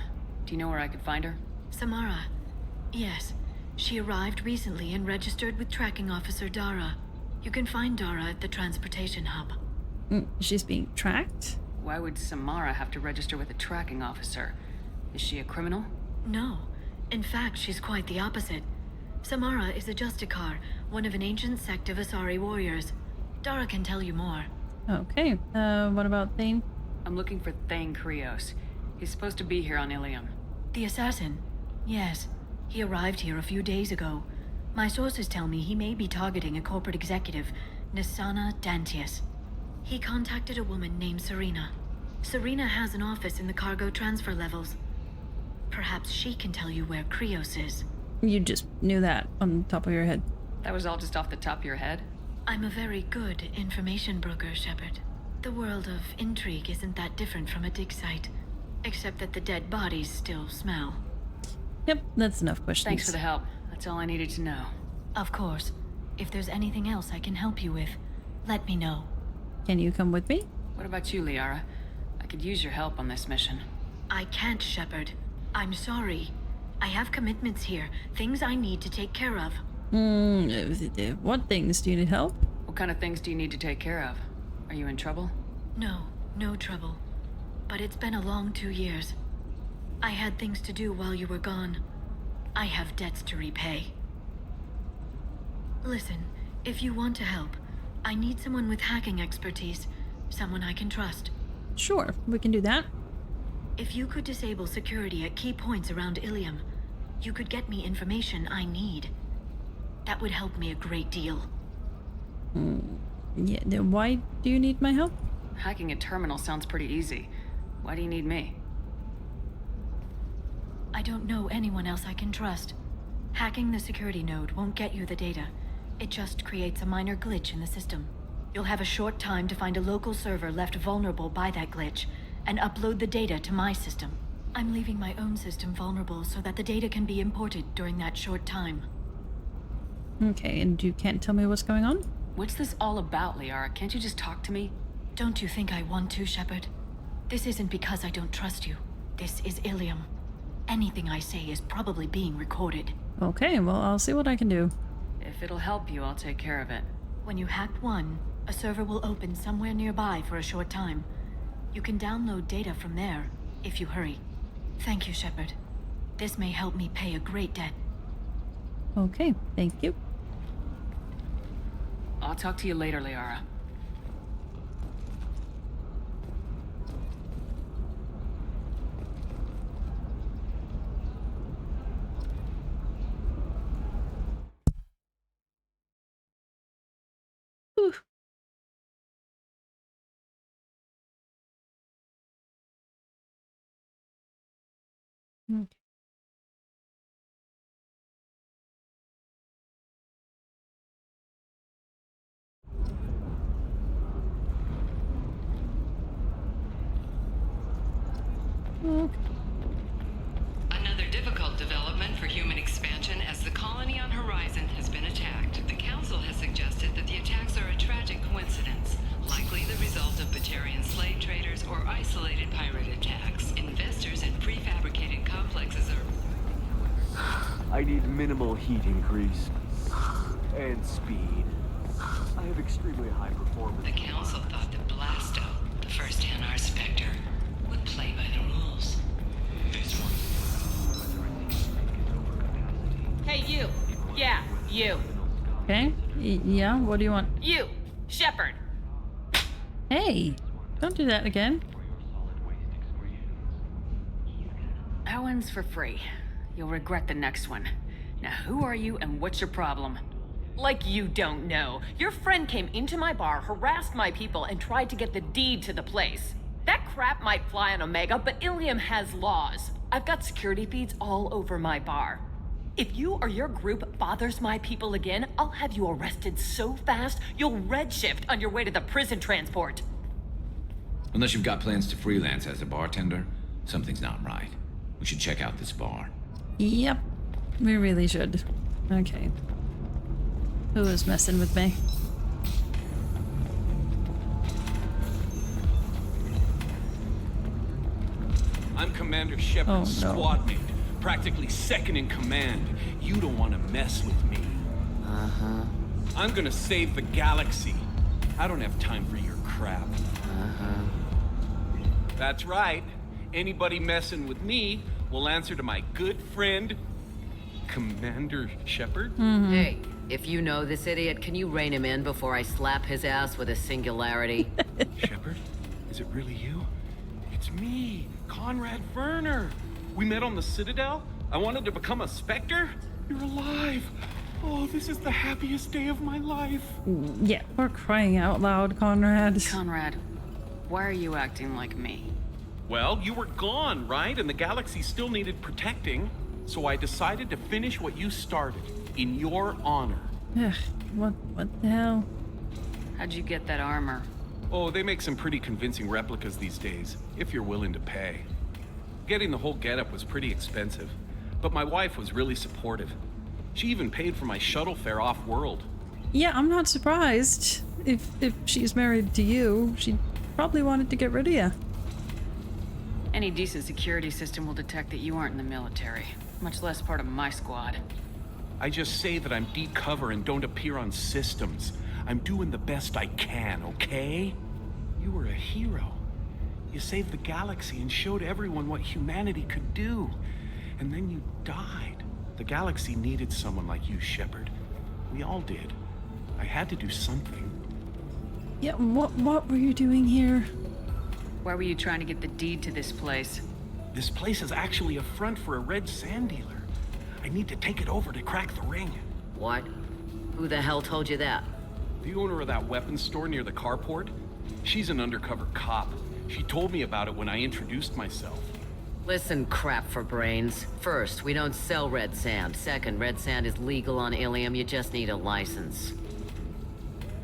Do you know where I could find her? Samara? Yes. She arrived recently and registered with Tracking Officer Dara. You can find Dara at the transportation hub. She's being tracked? Why would Samara have to register with a tracking officer? Is she a criminal? No. In fact, she's quite the opposite. Samara is a Justicar, one of an ancient sect of Asari warriors. Dara can tell you more. Okay, what about Thane? I'm looking for Thane Krios. He's supposed to be here on Illium. The assassin? Yes. He arrived here a few days ago. My sources tell me he may be targeting a corporate executive, Nisana Dantius. He contacted a woman named Serena. Serena has an office in the cargo transfer levels. Perhaps she can tell you where Krios is. You just knew that on the top of your head. That was all just off the top of your head? I'm a very good information broker, Shepard. The world of intrigue isn't that different from a dig site, except that the dead bodies still smell. Yep, that's enough questions. Thanks for the help. That's all I needed to know. Of course. If there's anything else I can help you with, let me know. Can you come with me? What about you, Liara? I could use your help on this mission. I can't, Shepard. I'm sorry. I have commitments here, things I need to take care of. What things? Do you need help? What kind of things do you need to take care of? Are you in trouble? No trouble. But it's been a long 2 years. I had things to do while you were gone. I have debts to repay. Listen, if you want to help, I need someone with hacking expertise. Someone I can trust. Sure, we can do that. If you could disable security at key points around Illium, you could get me information I need. That would help me a great deal. Yeah, then why do you need my help? Hacking a terminal sounds pretty easy. Why do you need me? I don't know anyone else I can trust. Hacking the security node won't get you the data. It just creates a minor glitch in the system. You'll have a short time to find a local server left vulnerable by that glitch, and upload the data to my system. I'm leaving my own system vulnerable so that the data can be imported during that short time. Okay, and you can't tell me what's going on? What's this all about, Liara? Can't you just talk to me? Don't you think I want to, Shepard? This isn't because I don't trust you. This is Illium. Anything I say is probably being recorded. Okay, well, I'll see what I can do. If it'll help you, I'll take care of it. When you hack one, a server will open somewhere nearby for a short time. You can download data from there, if you hurry. Thank you, Shepard. This may help me pay a great debt. Okay, thank you. I'll talk to you later, Liara. Whew. Okay. Another difficult development for human expansion as the colony on Horizon has been attacked. The Council has suggested that the attacks are a tragic coincidence, likely the result of Batarian slave traders or isolated pirate attacks. Investors in prefabricated complexes are... I need minimal heat increase. And speed. I have extremely high performance. The Council thought that Blasto, the first NR Spectre, would play by the rules. This one. Hey, you. Yeah, you. Okay, yeah, what do you want? You, Shepard. Hey, don't do that again. That one's for free. You'll regret the next one. Now, who are you and what's your problem? Like you don't know. Your friend came into my bar, harassed my people, and tried to get the deed to the place. That crap might fly on Omega, but Illium has laws. I've got security feeds all over my bar. If you or your group bothers my people again, I'll have you arrested so fast, you'll redshift on your way to the prison transport. Unless you've got plans to freelance as a bartender, something's not right. We should check out this bar. Yep, we really should. Okay. Who is messing with me? I'm Commander Shepard's squad mate, practically second in command. You don't want to mess with me. Uh-huh. I'm gonna save the galaxy. I don't have time for your crap. Uh-huh. That's right. Anybody messing with me will answer to my good friend, Commander Shepard? Hey, if you know this idiot, can you rein him in before I slap his ass with a singularity? Shepard? Is it really you? It's me, Conrad Werner. We met on the Citadel. I wanted to become a Spectre. You're alive. Oh, this is the happiest day of my life. Yeah, we're crying out loud, Conrad. Conrad, why are you acting like me? Well, you were gone, right? And the galaxy still needed protecting. So I decided to finish what you started, in your honor. Ugh, what the hell? How'd you get that armor? Oh, they make some pretty convincing replicas these days, if you're willing to pay. Getting the whole getup was pretty expensive, but my wife was really supportive. She even paid for my shuttle fare off-world. Yeah, I'm not surprised. If she's married to you, she probably wanted to get rid of you. Any decent security system will detect that you aren't in the military, much less part of my squad. I just say that I'm deep cover and don't appear on systems. I'm doing the best I can, okay? You were a hero. You saved the galaxy and showed everyone what humanity could do. And then you died. The galaxy needed someone like you, Shepard. We all did. I had to do something. Yeah, what were you doing here? Why were you trying to get the deed to this place? This place is actually a front for a red sand dealer. I need to take it over to crack the ring. What? Who the hell told you that? The owner of that weapons store near the carport. She's an undercover cop. She told me about it when I introduced myself. Listen, crap for brains. First, we don't sell red sand. Second, red sand is legal on Illium. You just need a license.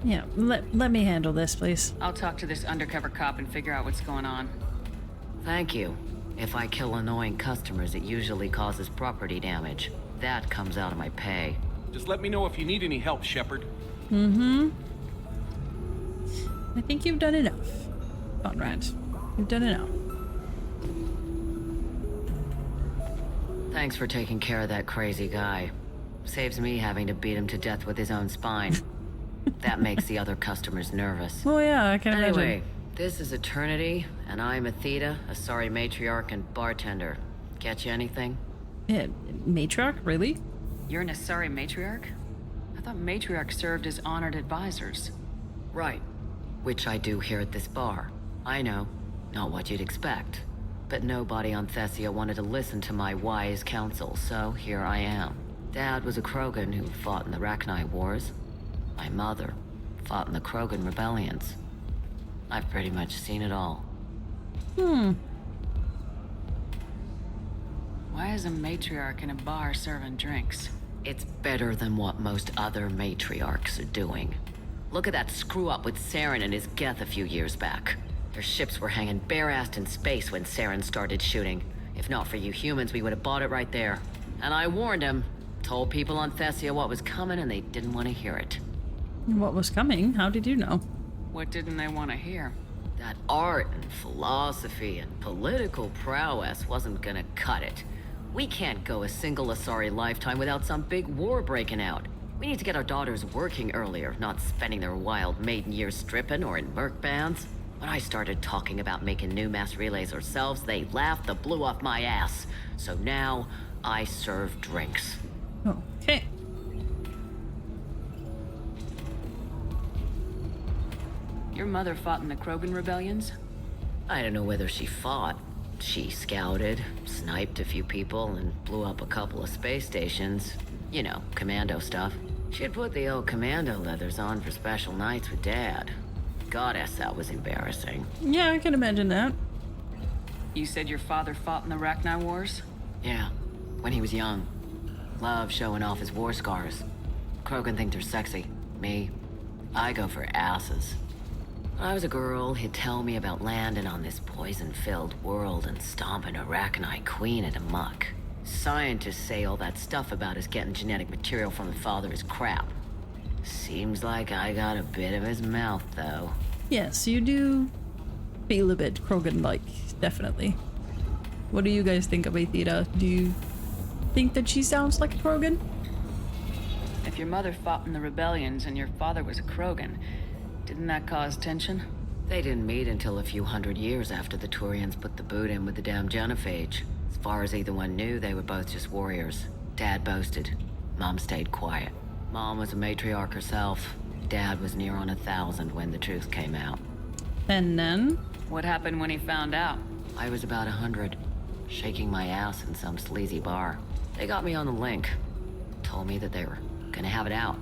Yeah, let me handle this, please. I'll talk to this undercover cop and figure out what's going on. Thank you. If I kill annoying customers, it usually causes property damage. That comes out of my pay. Just let me know if you need any help, Shepard. I think you've done enough, Conrad. You've done enough. Thanks for taking care of that crazy guy. Saves me having to beat him to death with his own spine. That makes the other customers nervous. Oh yeah, I can imagine. Anyway, this is Eternity, and I'm Athena, a sorry matriarch and bartender. Get you anything? Yeah, matriarch, really? You're an Asari matriarch? I thought matriarchs served as honored advisors. Right. Which I do here at this bar. I know. Not what you'd expect. But nobody on Thessia wanted to listen to my wise counsel, so here I am. Dad was a Krogan who fought in the Rachni Wars. My mother fought in the Krogan rebellions. I've pretty much seen it all. Why is a matriarch in a bar serving drinks? It's better than what most other matriarchs are doing. Look at that screw-up with Saren and his Geth a few years back. Their ships were hanging bare-assed in space when Saren started shooting. If not for you humans, we would have bought it right there. And I warned him. Told people on Thessia what was coming and they didn't want to hear it. What was coming? How did you know? What didn't they want to hear? That art and philosophy and political prowess wasn't gonna cut it. We can't go a single Asari lifetime without some big war breaking out. We need to get our daughters working earlier, not spending their wild maiden years stripping or in merc bands. When I started talking about making new mass relays ourselves, they laughed the blue off my ass. So now, I serve drinks. Okay. Your mother fought in the Krogan rebellions? I don't know whether she fought. She scouted, sniped a few people, and blew up a couple of space stations. You know, commando stuff. She'd put the old commando leathers on for special nights with Dad. Goddess, that was embarrassing. Yeah, I can imagine that. You said your father fought in the Rachni Wars? Yeah, when he was young. Loved showing off his war scars. Krogan think they're sexy. Me, I go for asses. When I was a girl, he'd tell me about landing on this poison-filled world and stomping a Rachni queen into muck. Scientists say all that stuff about us getting genetic material from the father is crap. Seems like I got a bit of his mouth, though. Yes, you do feel a bit Krogan-like, definitely. What do you guys think of Athena? Do you think that she sounds like a Krogan? If your mother fought in the rebellions and your father was a Krogan, didn't that cause tension? They didn't meet until a few hundred years after the Turians put the boot in with the damn Genophage. As far as either one knew, they were both just warriors. Dad boasted. Mom stayed quiet. Mom was a matriarch herself. Dad was near on 1,000 when the truth came out. And then? What happened when he found out? I was about 100, shaking my ass in some sleazy bar. They got me on the link. Told me that they were gonna have it out,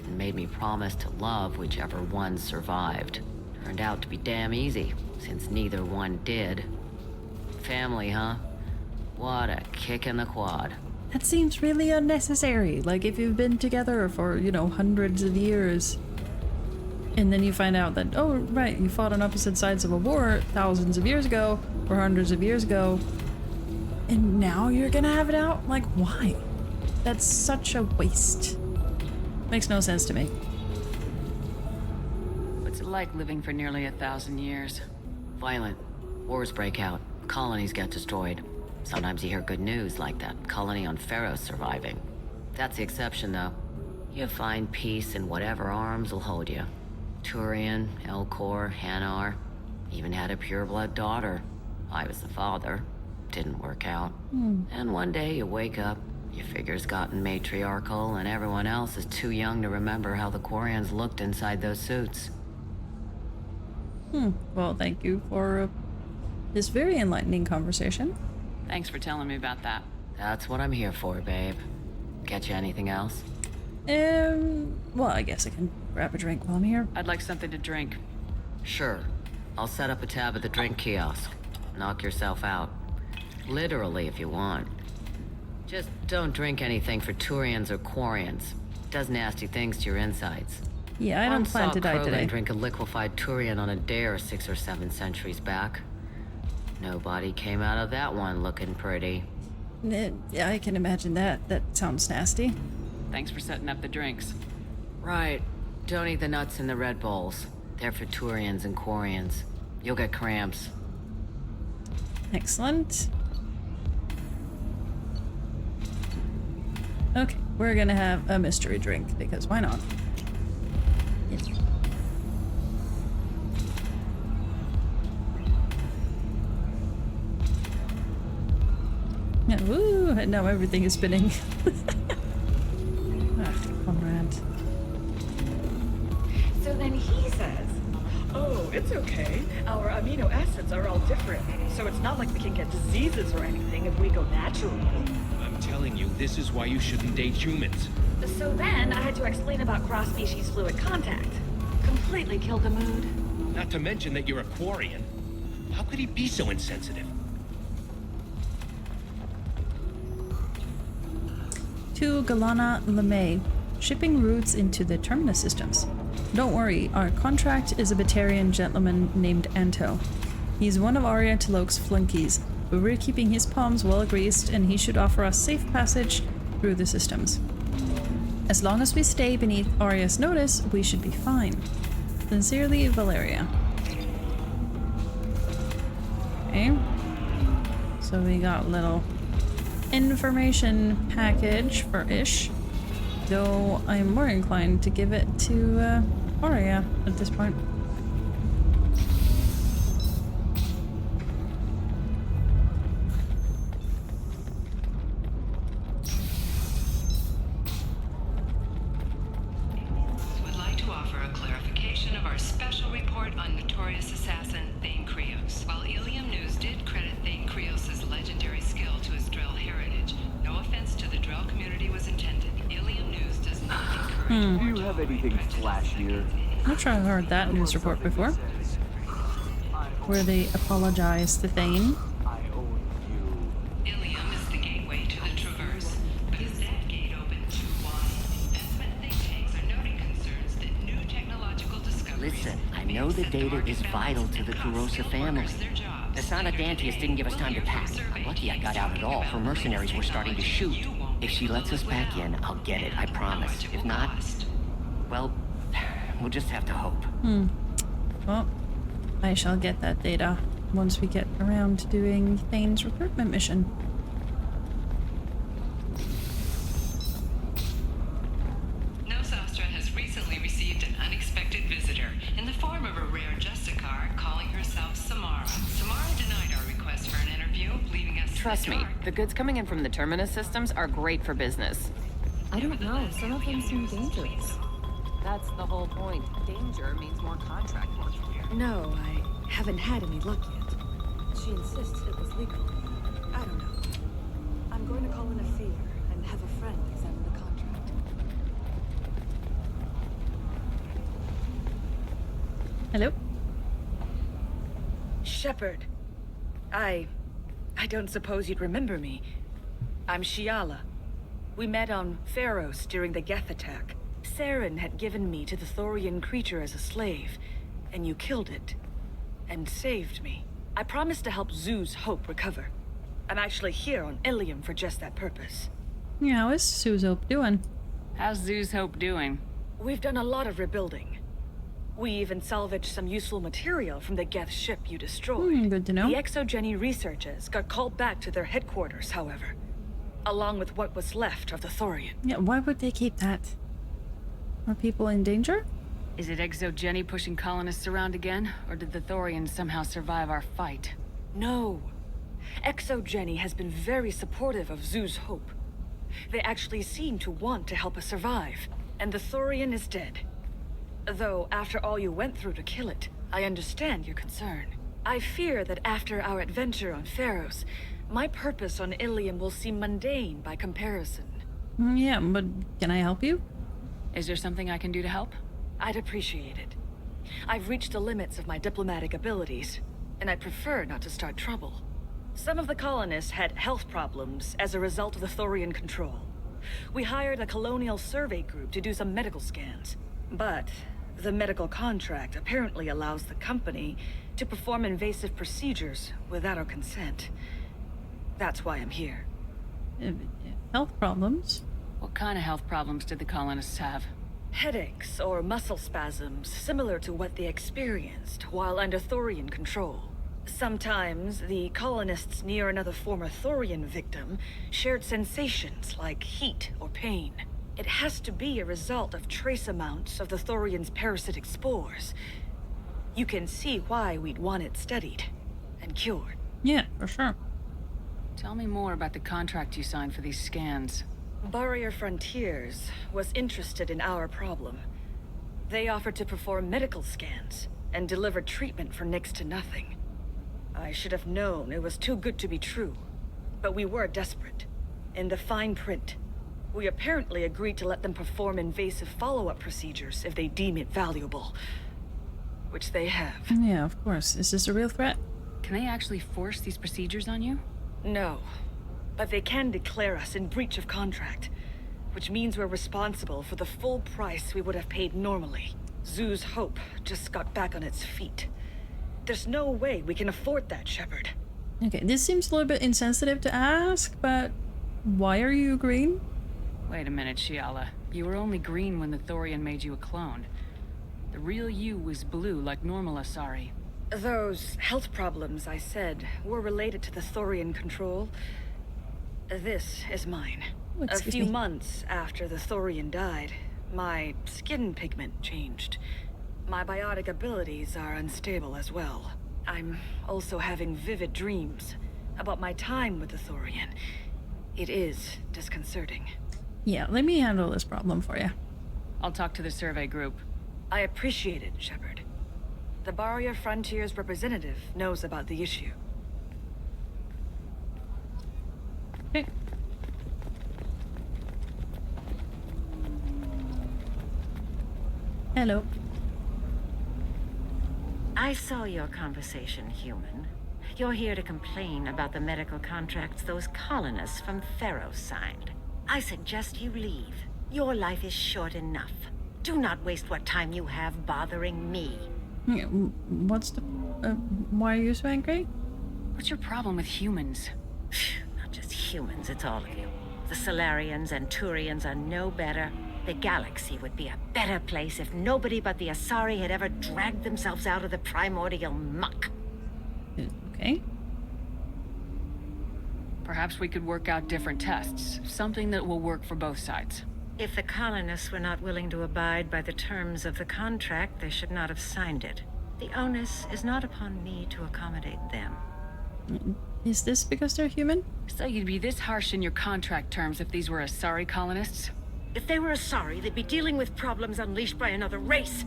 and made me promise to love whichever one survived. Turned out to be damn easy, since neither one did. Family, huh? What a kick in the quad. That seems really unnecessary. Like, if you've been together for, you know, hundreds of years, and then you find out that, oh, right, you fought on opposite sides of a war thousands of years ago, or hundreds of years ago, and now you're gonna have it out? Like, why? That's such a waste. Makes no sense to me. What's it like living for nearly 1,000 years? Violent. Wars break out. Colonies get destroyed. Sometimes you hear good news, like that colony on Pharaoh surviving. That's the exception, though. You find peace in whatever arms will hold you. Turian, Elcor, Hanar. Even had a pureblood daughter. I was the father. Didn't work out. And one day you wake up, your figure's gotten matriarchal, and everyone else is too young to remember how the Quarians looked inside those suits. Well, thank you for this very enlightening conversation. Thanks for telling me about that. That's what I'm here for, babe. Get you anything else? Well, I guess I can grab a drink while I'm here. I'd like something to drink. Sure. I'll set up a tab at the drink kiosk. Knock yourself out. Literally, if you want. Just don't drink anything for Turians or Quarians. Does nasty things to your insides. Yeah, I don't plan to die today. Drink a liquefied Turian on a dare 6 or 7 centuries back. Nobody came out of that one looking pretty. Yeah, I can imagine that. That sounds nasty. Thanks for setting up the drinks. Right. Don't eat the nuts in the Red Bowls. They're for Turians and Quarians. You'll get cramps. Excellent. Okay, we're gonna have a mystery drink, because why not? Yes. Yeah, woo! Now everything is spinning. Conrad. So then he says, oh, it's okay. Our amino acids are all different, so it's not like we can get diseases or anything if we go naturally. I'm telling you, this is why you shouldn't date humans. So then I had to explain about cross-species fluid contact. Completely killed the mood. Not to mention that you're a Quarian. How could he be so insensitive? To Galana LeMay, shipping routes into the Terminus systems. Don't worry, our contract is a Batarian gentleman named Anto. He's one of Aria Tolok's flunkies, but we're keeping his palms well greased and he should offer us safe passage through the systems. As long as we stay beneath Aria's notice, we should be fine. Sincerely, Valeria. Okay. So we got a little information package for Ish, though I'm more inclined to give it to Aria at this point. Would like to offer a clarification of our special report on notorious assassin Thane Krios. While Illium News did credit Thane Krios' legendary skill to his Drell heritage, no offense to the Drell community was intended. Illium News does not encourage. Do you have anything flashier? I'm sure I've heard that news report before, where they apologize to Thane. Illium is the gateway to the Traverse, but is that gate open too wide? Investment think tanks are noting concerns that new technological discoveries... Listen, I know the data is vital to the Kurosa family. The Sanadantius didn't give us time to pack. I'm lucky I got out at all, for mercenaries were starting to shoot. If she lets us back in, I'll get it, I promise. If not, well, we'll just have to hope. Well, I shall get that data once we get around to doing Thane's recruitment mission. Nosastra has recently received an unexpected visitor in the form of a rare Justicar calling herself Samara. Samara denied our request for an interview, leaving us Trust me, the goods coming in from the Terminus systems are great for business. I don't know. Some of them seem dangerous. That's the whole point. Danger means more contract work. No, I haven't had any luck yet. She insists it was legal. I don't know. I'm going to call in a favor and have a friend examine the contract. Hello? Shepard. I don't suppose you'd remember me. I'm Shiala. We met on Pharos during the Geth attack. Saren had given me to the Thorian creature as a slave, and you killed it. And saved me. I promised to help Zoo's Hope recover. I'm actually here on Illium for just that purpose. Yeah, how is Zoo's Hope doing? How's Zoo's Hope doing? We've done a lot of rebuilding. We even salvaged some useful material from the Geth ship you destroyed. Good to know. The Exogeny researchers got called back to their headquarters, however. Along with what was left of the Thorian. Yeah, why would they keep that? Are people in danger? Is it Exogeny pushing colonists around again? Or did the Thorians somehow survive our fight? No. Exogeny has been very supportive of Zoo's Hope. They actually seem to want to help us survive. And the Thorian is dead. Though, after all you went through to kill it, I understand your concern. I fear that after our adventure on Pharos, my purpose on Illium will seem mundane by comparison. Yeah, but can I help you? Is there something I can do to help? I'd appreciate it. I've reached the limits of my diplomatic abilities, and I prefer not to start trouble. Some of the colonists had health problems as a result of the Thorian control. We hired a colonial survey group to do some medical scans, but the medical contract apparently allows the company to perform invasive procedures without our consent. That's why I'm here. Health problems? What kind of health problems did the colonists have? Headaches or muscle spasms similar to what they experienced while under Thorian control. Sometimes the colonists near another former Thorian victim shared sensations like heat or pain. It has to be a result of trace amounts of the Thorian's parasitic spores. You can see why we'd want it studied and cured. Yeah, for sure. Tell me more about the contract you signed for these scans. Barrier Frontiers was interested in our problem. They offered to perform medical scans and deliver treatment for next to nothing. I should have known it was too good to be true, but we were desperate. In the fine print, we apparently agreed to let them perform invasive follow-up procedures if they deem it valuable. Which they have. Yeah, of course. Is this a real threat? Can they actually force these procedures on you? No. But they can declare us in breach of contract, which means we're responsible for the full price we would have paid normally. Zoo's Hope just got back on its feet. There's no way we can afford that, Shepard. Okay, this seems a little bit insensitive to ask, but why are you green? Wait a minute, Shiala. You were only green when the Thorian made you a clone. The real you was blue like normal Asari. Those health problems I said were related to the Thorian control. This is mine. A few months after the Thorian died, my skin pigment changed. My biotic abilities are unstable as well. I'm also having vivid dreams about my time with the Thorian. It is disconcerting. Yeah, let me handle this problem for you. I'll talk to the survey group. I appreciate it, Shepard. The Barrier Frontiers representative knows about the issue. Okay. Hello. I saw your conversation, human. You're here to complain about the medical contracts those colonists from Pharos signed. I suggest you leave. Your life is short enough. Do not waste what time you have bothering me. Yeah, what's the... why are you so angry? What's your problem with humans? Not just humans, it's all of you. The Solarians and Turians are no better. The galaxy would be a better place if nobody but the Asari had ever dragged themselves out of the primordial muck. Okay. Perhaps we could work out different tests. Something that will work for both sides. If the colonists were not willing to abide by the terms of the contract, they should not have signed it. The onus is not upon me to accommodate them. Is this because they're human? So you'd be this harsh in your contract terms if these were Asari colonists? If they were Asari, they'd be dealing with problems unleashed by another race.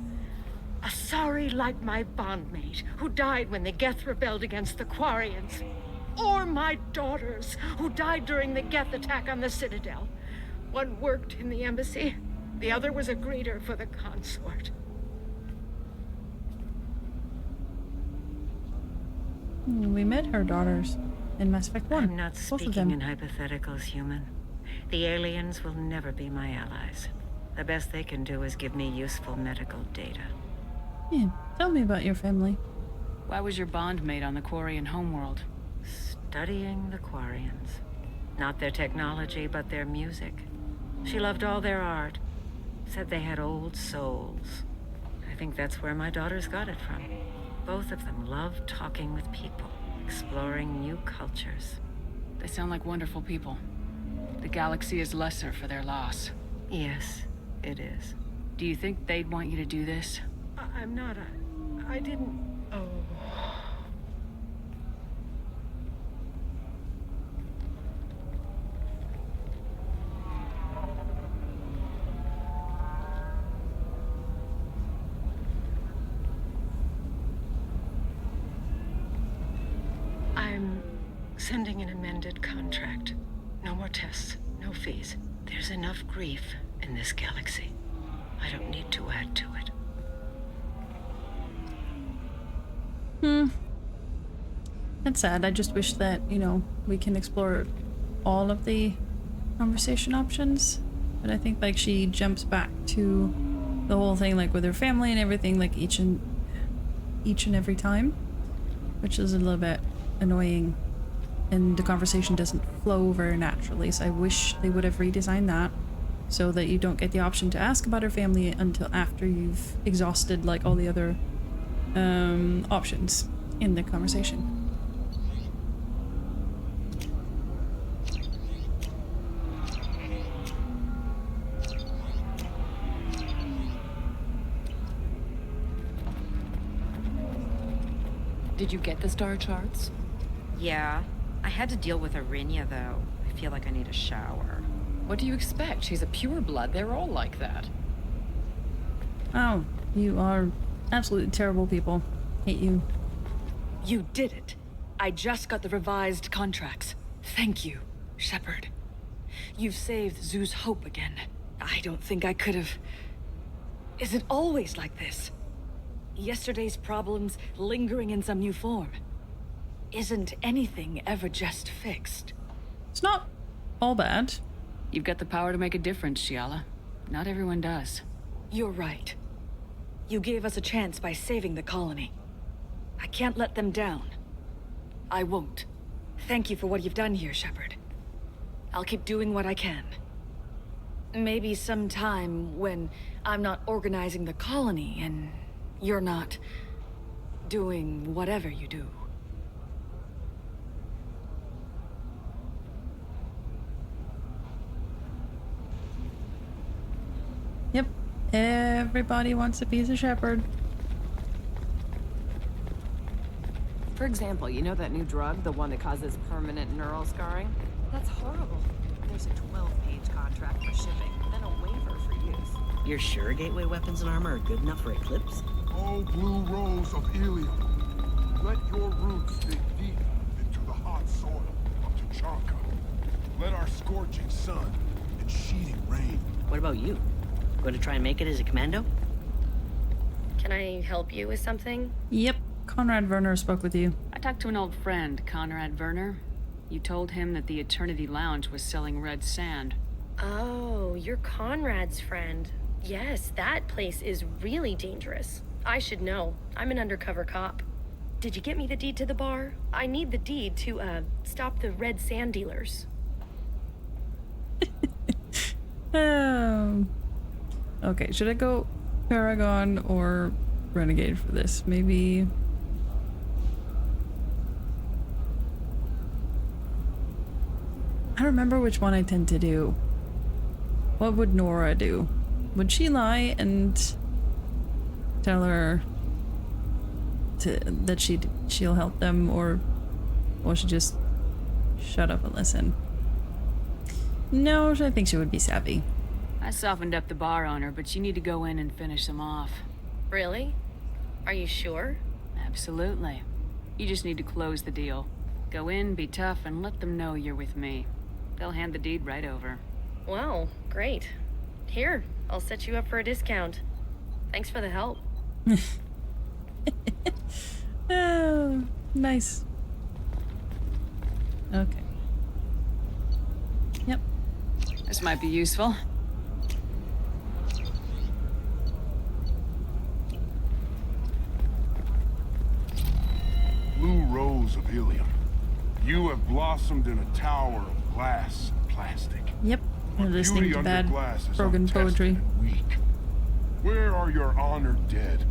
Asari like my bondmate, who died when the Geth rebelled against the Quarians. Or my daughters, who died during the Geth attack on the Citadel. One worked in the embassy, the other was a greeter for the consort. We met her daughters in Mass Effect 1. I'm not Both of speaking them. in hypotheticals, human. The aliens will never be my allies. The best they can do is give me useful medical data. Yeah, tell me about your family. Why was your bondmate on the Quarian homeworld? Studying the Quarians. Not their technology, but their music. She loved all their art. Said they had old souls. I think that's where my daughters got it from. Both of them love talking with people, exploring new cultures. They sound like wonderful people. The galaxy is lesser for their loss. Yes, it is. Do you think they'd want you to do this? I'm not I didn't... Oh... I'm sending an amended contract. No more tests, no fees. There's enough grief in this galaxy. I don't need to add to it. That's sad. I just wish that, you know, we can explore all of the conversation options. But I think, like, she jumps back to the whole thing, like, with her family and everything, like, each and every time. Which is a little bit annoying. And the conversation doesn't flow very naturally. So I wish they would have redesigned that, so that you don't get the option to ask about her family until after you've exhausted, like, all the other options in the conversation. Did you get the star charts? Yeah. I had to deal with Arinia, though. I feel like I need a shower. What do you expect? She's a pureblood. They're all like that. Oh, you are absolutely terrible people. Hate you. You did it. I just got the revised contracts. Thank you, Shepard. You've saved Zoo's hope again. I don't think I could have... Is it always like this? Yesterday's problems lingering in some new form. Isn't anything ever just fixed? It's not all bad. You've got the power to make a difference, Shiala. Not everyone does. You're right. You gave us a chance by saving the colony. I can't let them down. I won't. Thank you for what you've done here, Shepard. I'll keep doing what I can. Maybe sometime when I'm not organizing the colony and you're not doing whatever you do. Yep. Everybody wants a piece of Shepard. For example, you know that new drug, the one that causes permanent neural scarring? That's horrible. There's a 12-page contract for shipping, then a waiver for use. You're sure gateway weapons and armor are good enough for Eclipse? Oh, blue rose of Illium. Let your roots dig deep into the hot soil of Tuchanka. Let our scorching sun and sheeting rain. What about you? Going to try and make it as a commando? Can I help you with something? Yep. Conrad Werner spoke with you. I talked to an old friend, Conrad Werner. You told him that the Eternity Lounge was selling red sand. Oh, you're Conrad's friend. Yes, that place is really dangerous. I should know. I'm an undercover cop. Did you get me the deed to the bar? I need the deed to, stop the red sand dealers. Okay, should I go Paragon or Renegade for this? Maybe... I don't remember which one I tend to do. What would Nora do? Would she lie and tell her that she'll help them, or Or should just shut up and listen. No, I think she would be savvy. I softened up the bar owner, but you need to go in and finish them off. Really? Are you sure? Absolutely. You just need to close the deal. Go in, be tough, and let them know you're with me. They'll hand the deed right over. Wow, great. Here, I'll set you up for a discount. Thanks for the help. Oh, nice. Okay. Yep. This might be useful. Blue rose of Illium. You have blossomed in a tower of glass and plastic. Yep. We're listening Beauty to under bad glass is broken untested poetry. and weak. Where are your honored dead?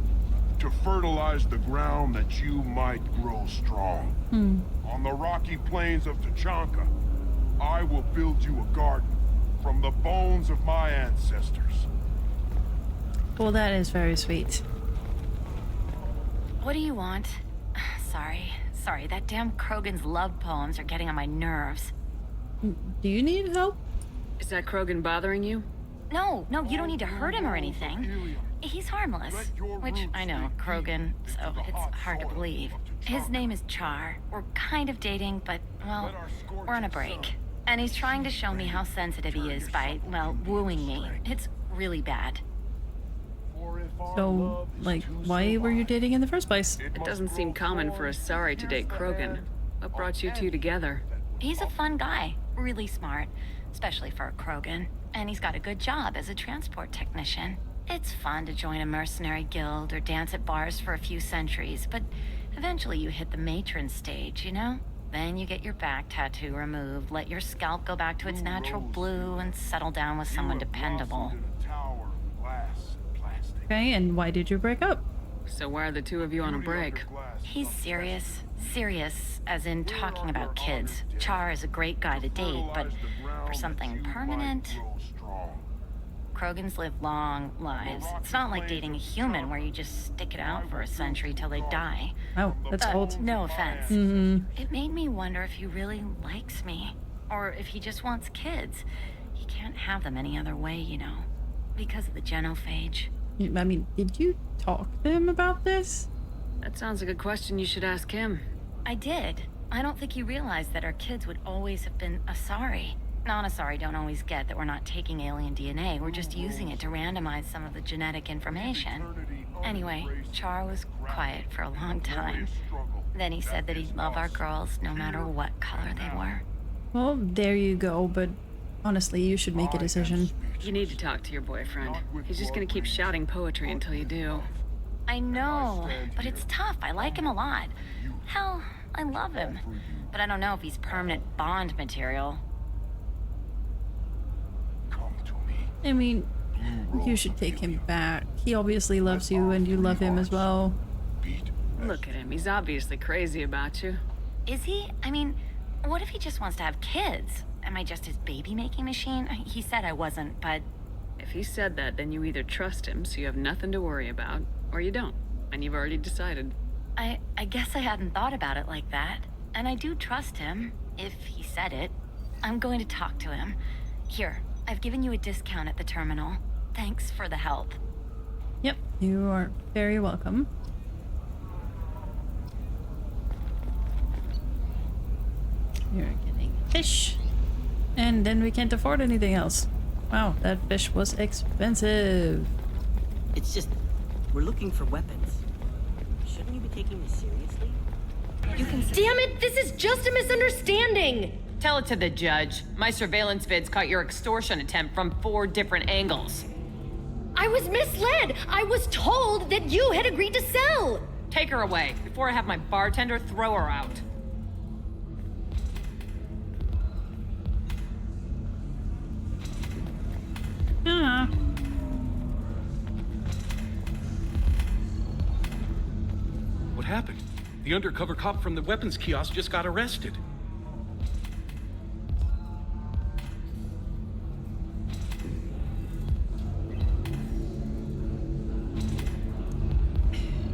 To fertilize the ground that you might grow strong. On the rocky plains of Tachanka, I will build you a garden from the bones of my ancestors. Well, that is very sweet. What do you want? Sorry, that damn Krogan's love poems are getting on my nerves. Do you need help? Is that Krogan bothering you? No, you don't need to hurt him or anything. He's harmless. Which, I know, Krogan, so it's hard to believe. His name is Char. We're kind of dating, but, well, we're on a break. And he's trying to show me how sensitive he is by, well, wooing me. It's really bad. So, like, why were you dating in the first place? It doesn't seem common for Asari to date Krogan. What brought you two together? He's a fun guy, really smart, especially for a Krogan. And he's got a good job as a transport technician. It's fun to join a mercenary guild or dance at bars for a few centuries, but eventually you hit the matron stage, you know? Then you get your back tattoo removed, let your scalp go back to its natural blue, and settle down with someone dependable. Okay, and why did you break up? So why are the two of you on a break? He's serious. Serious, as in talking about kids. Char is a great guy to date, but for something permanent... Krogans live long lives. It's not like dating a human where you just stick it out for a century till they die. Oh, that's old. No offense. It made me wonder if he really likes me. Or if he just wants kids. He can't have them any other way, you know. Because of the genophage. I mean, did you talk to him about this? That sounds like a question you should ask him. I did. I don't think he realized that our kids would always have been Asari. Non-Asari don't always get that we're not taking alien DNA, we're just using it to randomize some of the genetic information. Anyway, Char was quiet for a long time. Then he said that he'd love our girls no matter what color they were. Well, there you go, but honestly, you should make a decision. You need to talk to your boyfriend. He's just gonna keep shouting poetry until you do. I know, but it's tough. I like him a lot. Hell, I love him. But I don't know if he's permanent Bond material. I mean, you should take him back. He obviously loves you and you love him as well. Look at him. He's obviously crazy about you. Is he? I mean, what if he just wants to have kids? Am I just his baby-making machine? He said I wasn't, but... If he said that, then you either trust him so you have nothing to worry about, or you don't, and you've already decided. I guess I hadn't thought about it like that. And I do trust him, if he said it. I'm going to talk to him. Here, I've given you a discount at the terminal. Thanks for the help. Yep, you are very welcome. You're getting fish. And then we can't afford anything else. Wow, that fish was expensive. It's just, we're looking for weapons. Shouldn't you be taking this seriously? Damn it! This is just a misunderstanding! Tell it to the judge. My surveillance vids caught your extortion attempt from 4 different angles. I was misled! I was told that you had agreed to sell! Take her away, before I have my bartender throw her out. What happened? The undercover cop from the weapons kiosk just got arrested.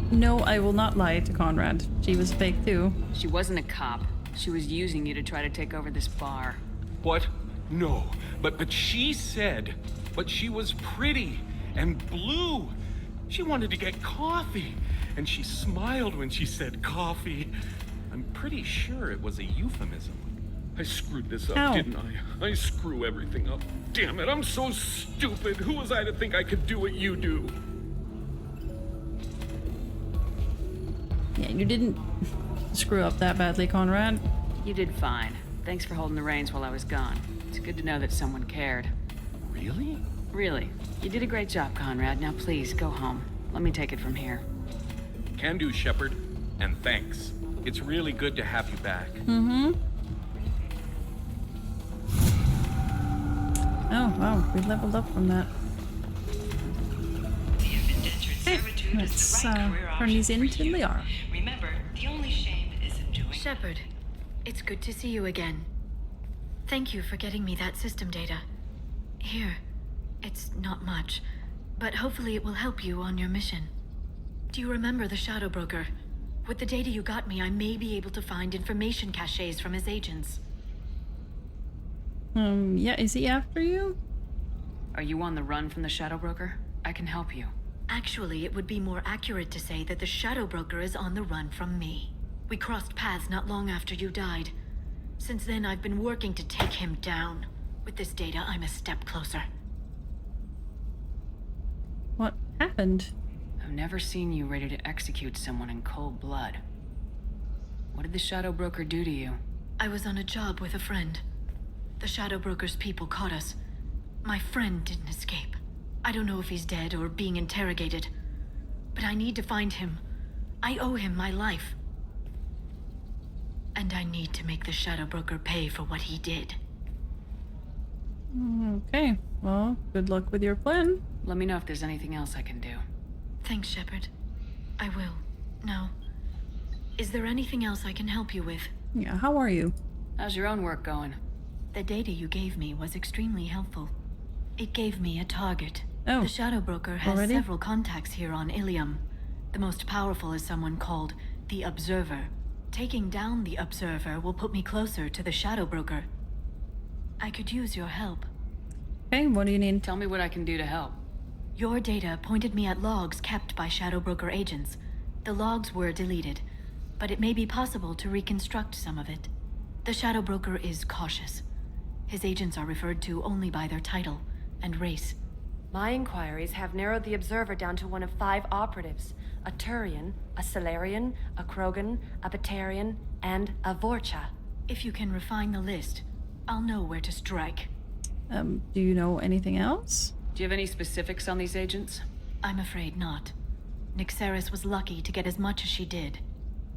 No, I will not lie to Conrad. She was fake too. She wasn't a cop. She was using you to try to take over this bar. What? No. But she said... But she was pretty and blue. She wanted to get coffee. And she smiled when she said coffee. I'm pretty sure it was a euphemism. I screwed this up, didn't I? I screw everything up. Damn it, I'm so stupid. Who was I to think I could do what you do? Yeah, you didn't screw up that badly, Conrad. You did fine. Thanks for holding the reins while I was gone. It's good to know that someone cared. Really? Really. You did a great job, Conrad. Now please, go home. Let me take it from here. Can do, Shepard. And thanks. It's really good to have you back. Mm-hmm. Oh, wow. We leveled up from that. Okay, let's turn these into Liara. Remember, the only shame is enjoying. Shepard, it's good to see you again. Thank you for getting me that system data. Here, it's not much, but hopefully it will help you on your mission. Do you remember the Shadow Broker? With the data you got me, I may be able to find information caches from his agents. Yeah, is he after you? Are you on the run from the Shadow Broker? I can help you. Actually, it would be more accurate to say that the Shadow Broker is on the run from me. We crossed paths not long after you died. Since then, I've been working to take him down. With this data, I'm a step closer. What happened? I've never seen you ready to execute someone in cold blood. What did the Shadow Broker do to you? I was on a job with a friend. The Shadow Broker's people caught us. My friend didn't escape. I don't know if he's dead or being interrogated. But I need to find him. I owe him my life. And I need to make the Shadow Broker pay for what he did. Okay, well, good luck with your plan. Let me know if there's anything else I can do. Thanks, Shepard. I will. Now, is there anything else I can help you with? Yeah, how are you? How's your own work going? The data you gave me was extremely helpful. It gave me a target. Oh, the Shadow Broker has already? several contacts here on Illium. The most powerful is someone called the Observer. Taking down the Observer will put me closer to the Shadow Broker. I could use your help. Okay, what do you need? Tell me what I can do to help. Your data pointed me at logs kept by Shadow Broker agents. The logs were deleted, but it may be possible to reconstruct some of it. The Shadow Broker is cautious. His agents are referred to only by their title and race. My inquiries have narrowed the Observer down to one of 5 operatives. A Turian, a Salarian, a Krogan, a Batarian, and a Vorcha. If you can refine the list, I'll know where to strike. Do you know anything else? Do you have any specifics on these agents? I'm afraid not. Nyxeris was lucky to get as much as she did.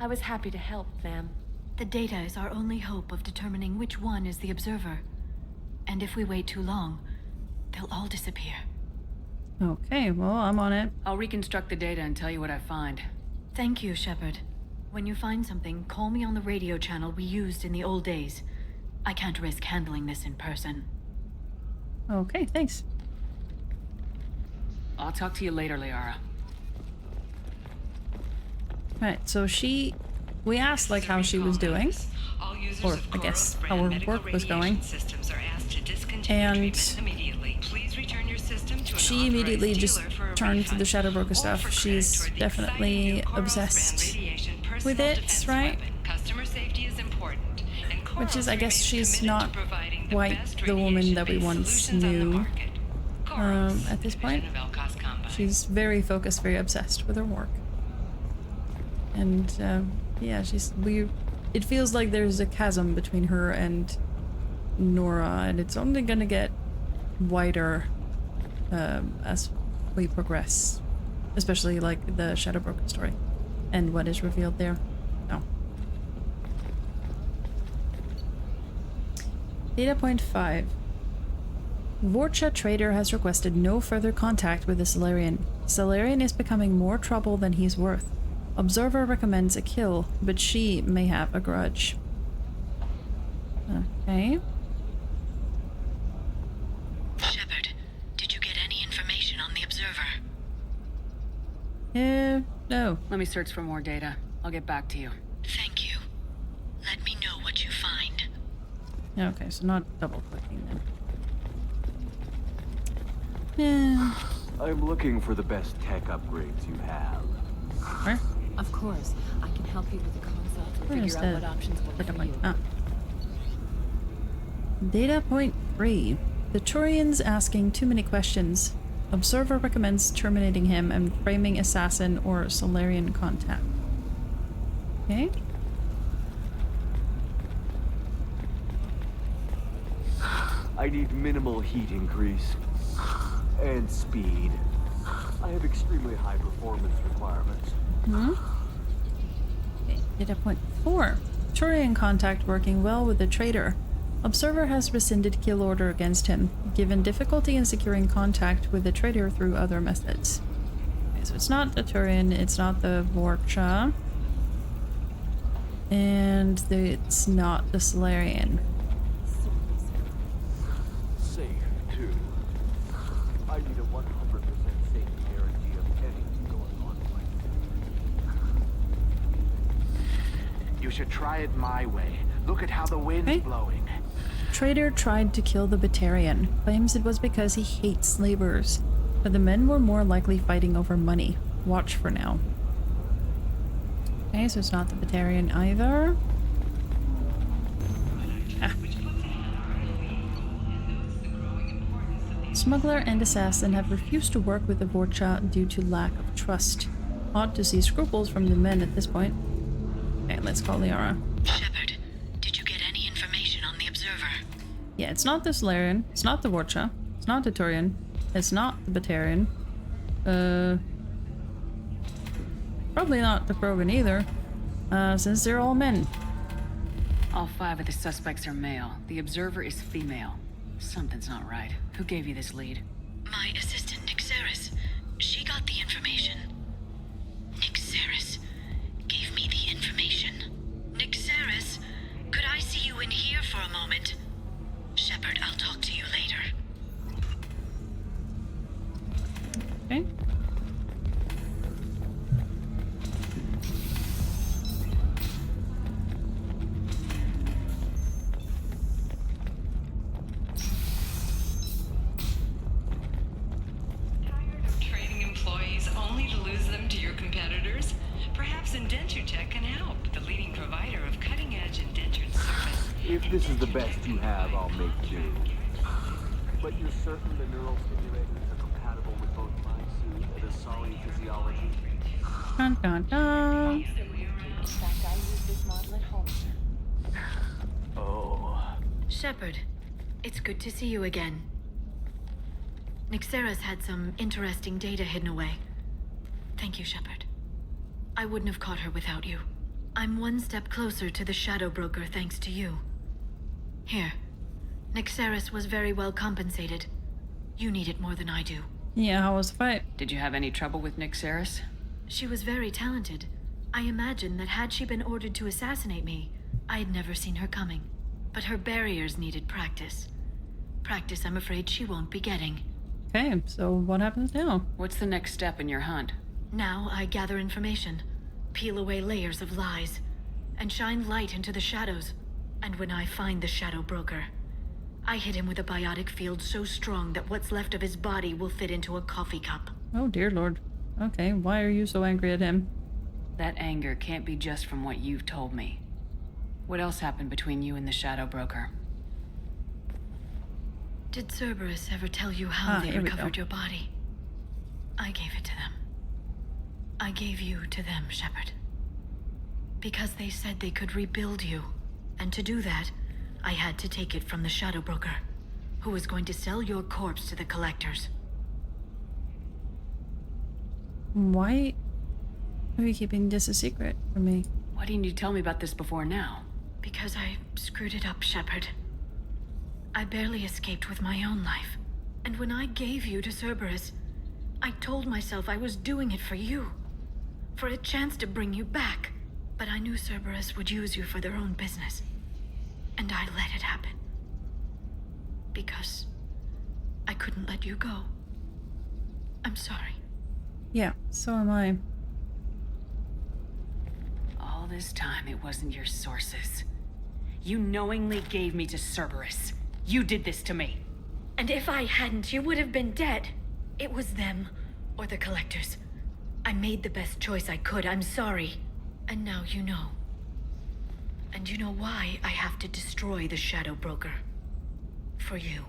I was happy to help, ma'am. The data is our only hope of determining which one is the Observer. And if we wait too long, they'll all disappear. Okay, well, I'm on it. I'll reconstruct the data and tell you what I find. Thank you, Shepard. When you find something, call me on the radio channel we used in the old days. I can't risk handling this in person. Okay, thanks. I'll talk to you later, Liara. Right, so we asked like how she was doing, or I guess how her work was going, and she immediately just turned to the Shadow Broker stuff. She's definitely obsessed with it, right? Which is, I guess she's not quite the woman that we once knew at this point. She's very focused, very obsessed with her work. And yeah, it feels like there's a chasm between her and Nora, and it's only gonna get wider as we progress, especially like the Shadow Broker story and what is revealed there. No. Data point 5. Vorcha Trader has requested no further contact with the Salarian. Salarian is becoming more trouble than he's worth. Observer recommends a kill, but she may have a grudge. Okay. Shepard, did you get any information on the Observer? No. Let me search for more data. I'll get back to you. Thank you. Let me know what Okay, so not double clicking then. Yeah. I'm looking for the best tech upgrades you have. Where? Of course, I can help you with the concepts and figure out what options work for you. Ah. Data point 3. The Turian's asking too many questions. Observer recommends terminating him and framing assassin or Solarian contact. Okay. I need minimal heat increase. And speed. I have extremely high performance requirements. Okay, data point 4. Turian contact working well with the traitor. Observer has rescinded kill order against him, given difficulty in securing contact with the traitor through other methods. Okay, so it's not the Turian, it's not the Vorcha. And it's not the Solarian. Safe, too. I need a 100% safety guarantee of anything going on right. You should try it my way. Look at how the wind's blowing. Traitor tried to kill the Batarian, claims it was because he hates laborers, but the men were more likely fighting over money. Watch for now. Okay, so it's not the Batarian either. Ah. Smuggler and assassin have refused to work with the Vorcha due to lack of trust. Odd to see scruples from the men at this point. Okay, let's call Liara. Shepard, did you get any information on the observer? Yeah, it's not the Solarian, it's not the Vorcha, it's not the Turian, it's not the Batarian. Probably not the Krogan either, since they're all men. All 5 of the suspects are male. The observer is female. Something's not right. Who gave you this lead? My assistant, Nixeris. She got the information. Nixeris gave me the information. Nixeris, could I see you in here for a moment? Shepard, I'll talk to you later. Okay. Trading employees only to lose them to your competitors? Perhaps Indenture Tech can help, the leading provider of cutting-edge indentured service. If this is the best you have, I'll make do. But you're certain the neural stimulators are compatible with both my suit and Asari physiology? Dun dun dun. Oh. Shepard, it's good to see you again. Nixeris had some interesting data hidden away. Thank you, Shepard. I wouldn't have caught her without you. I'm one step closer to the Shadow Broker thanks to you. Here. Nixeris was very well compensated. You need it more than I do. Yeah, how was the fight? Did you have any trouble with Nixeris? She was very talented. I imagine that had she been ordered to assassinate me, I had never seen her coming. But her barriers needed practice. Practice I'm afraid she won't be getting. Okay, so what happens now? What's the next step in your hunt? Now I gather information, peel away layers of lies, and shine light into the shadows. And when I find the Shadow Broker, I hit him with a biotic field so strong that what's left of his body will fit into a coffee cup. Oh dear lord. Okay, why are you so angry at him? That anger can't be just from what you've told me. What else happened between you and the Shadow Broker? Did Cerberus ever tell you how they here we recovered go. your body? I gave it to them. I gave you to them, Shepard. Because they said they could rebuild you. And to do that, I had to take it from the Shadow Broker, who was going to sell your corpse to the collectors. Why are you keeping this a secret from me? Why didn't you tell me about this before now? Because I screwed it up, Shepard. I barely escaped with my own life. And when I gave you to Cerberus, I told myself I was doing it for you. For a chance to bring you back. But I knew Cerberus would use you for their own business. And I let it happen. Because I couldn't let you go. I'm sorry. Yeah, so am I. All this time, it wasn't your sources. You knowingly gave me to Cerberus. You did this to me. And if I hadn't, you would have been dead. It was them, or the Collectors. I made the best choice I could, I'm sorry. And now you know. And you know why I have to destroy the Shadow Broker. For you.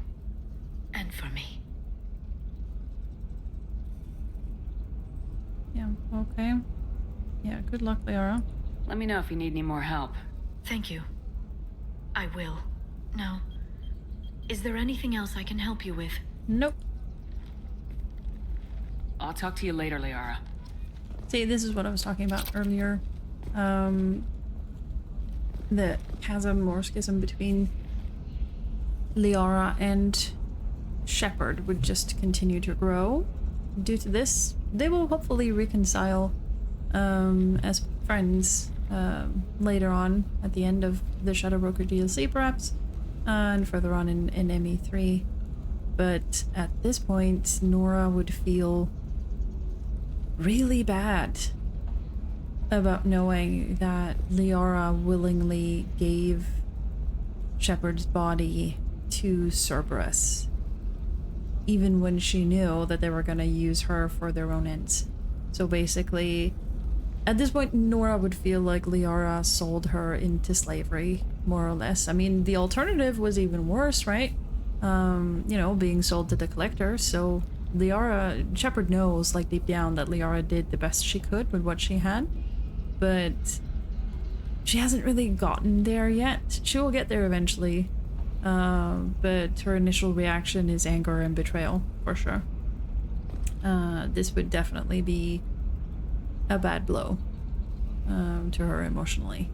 And for me. Yeah, okay. Yeah, good luck, Liara. Let me know if you need any more help. Thank you. I will. Now, is there anything else I can help you with? Nope. I'll talk to you later, Liara. See, this is what I was talking about earlier. The chasm or schism between Liara and Shepard would just continue to grow. Due to this, they will hopefully reconcile as friends later on at the end of the Shadow Broker DLC, perhaps, and further on in ME3. But at this point, Nora would feel really bad about knowing that Liara willingly gave Shepard's body to Cerberus, even when she knew that they were going to use her for their own ends. So basically, at this point, Nora would feel like Liara sold her into slavery, more or less. I mean, the alternative was even worse, right? You know, being sold to the Collector. So Shepard knows, like, deep down that Liara did the best she could with what she had. But she hasn't really gotten there yet. She will get there eventually. But her initial reaction is anger and betrayal, for sure. This would definitely be a bad blow to her emotionally.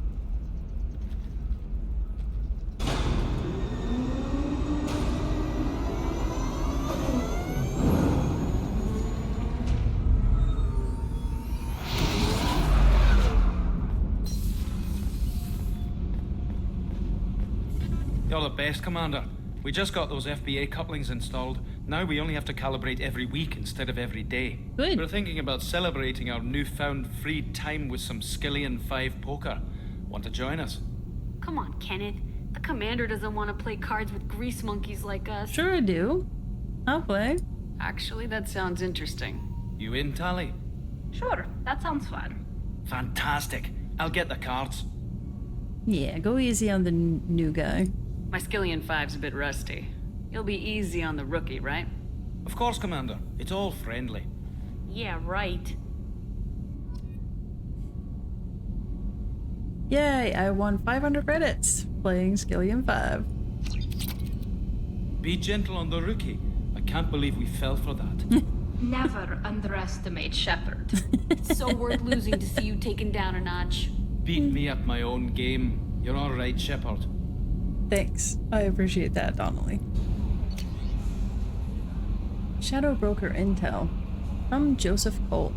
You're the best, Commander. We just got those FBA couplings installed. Now we only have to calibrate every week instead of every day. Good. We're thinking about celebrating our newfound free time with some Skyllian 5 poker. Want to join us? Come on, Kenneth. The commander doesn't want to play cards with grease monkeys like us. Sure I do. I'll play. Actually, that sounds interesting. You in, Tally? Sure, that sounds fun. Fantastic. I'll get the cards. Yeah, go easy on the new guy. My Skyllian Five's a bit rusty. You'll be easy on the rookie, right? Of course, Commander. It's all friendly. Yeah, right. Yay, I won 500 credits playing Skyllian 5. Be gentle on the rookie. I can't believe we fell for that. Never underestimate Shepard. It's so worth losing to see you taken down a notch. Beat me at my own game. You're all right, Shepard. Thanks. I appreciate that, Donnelly. Shadow Broker Intel from Joseph Cole.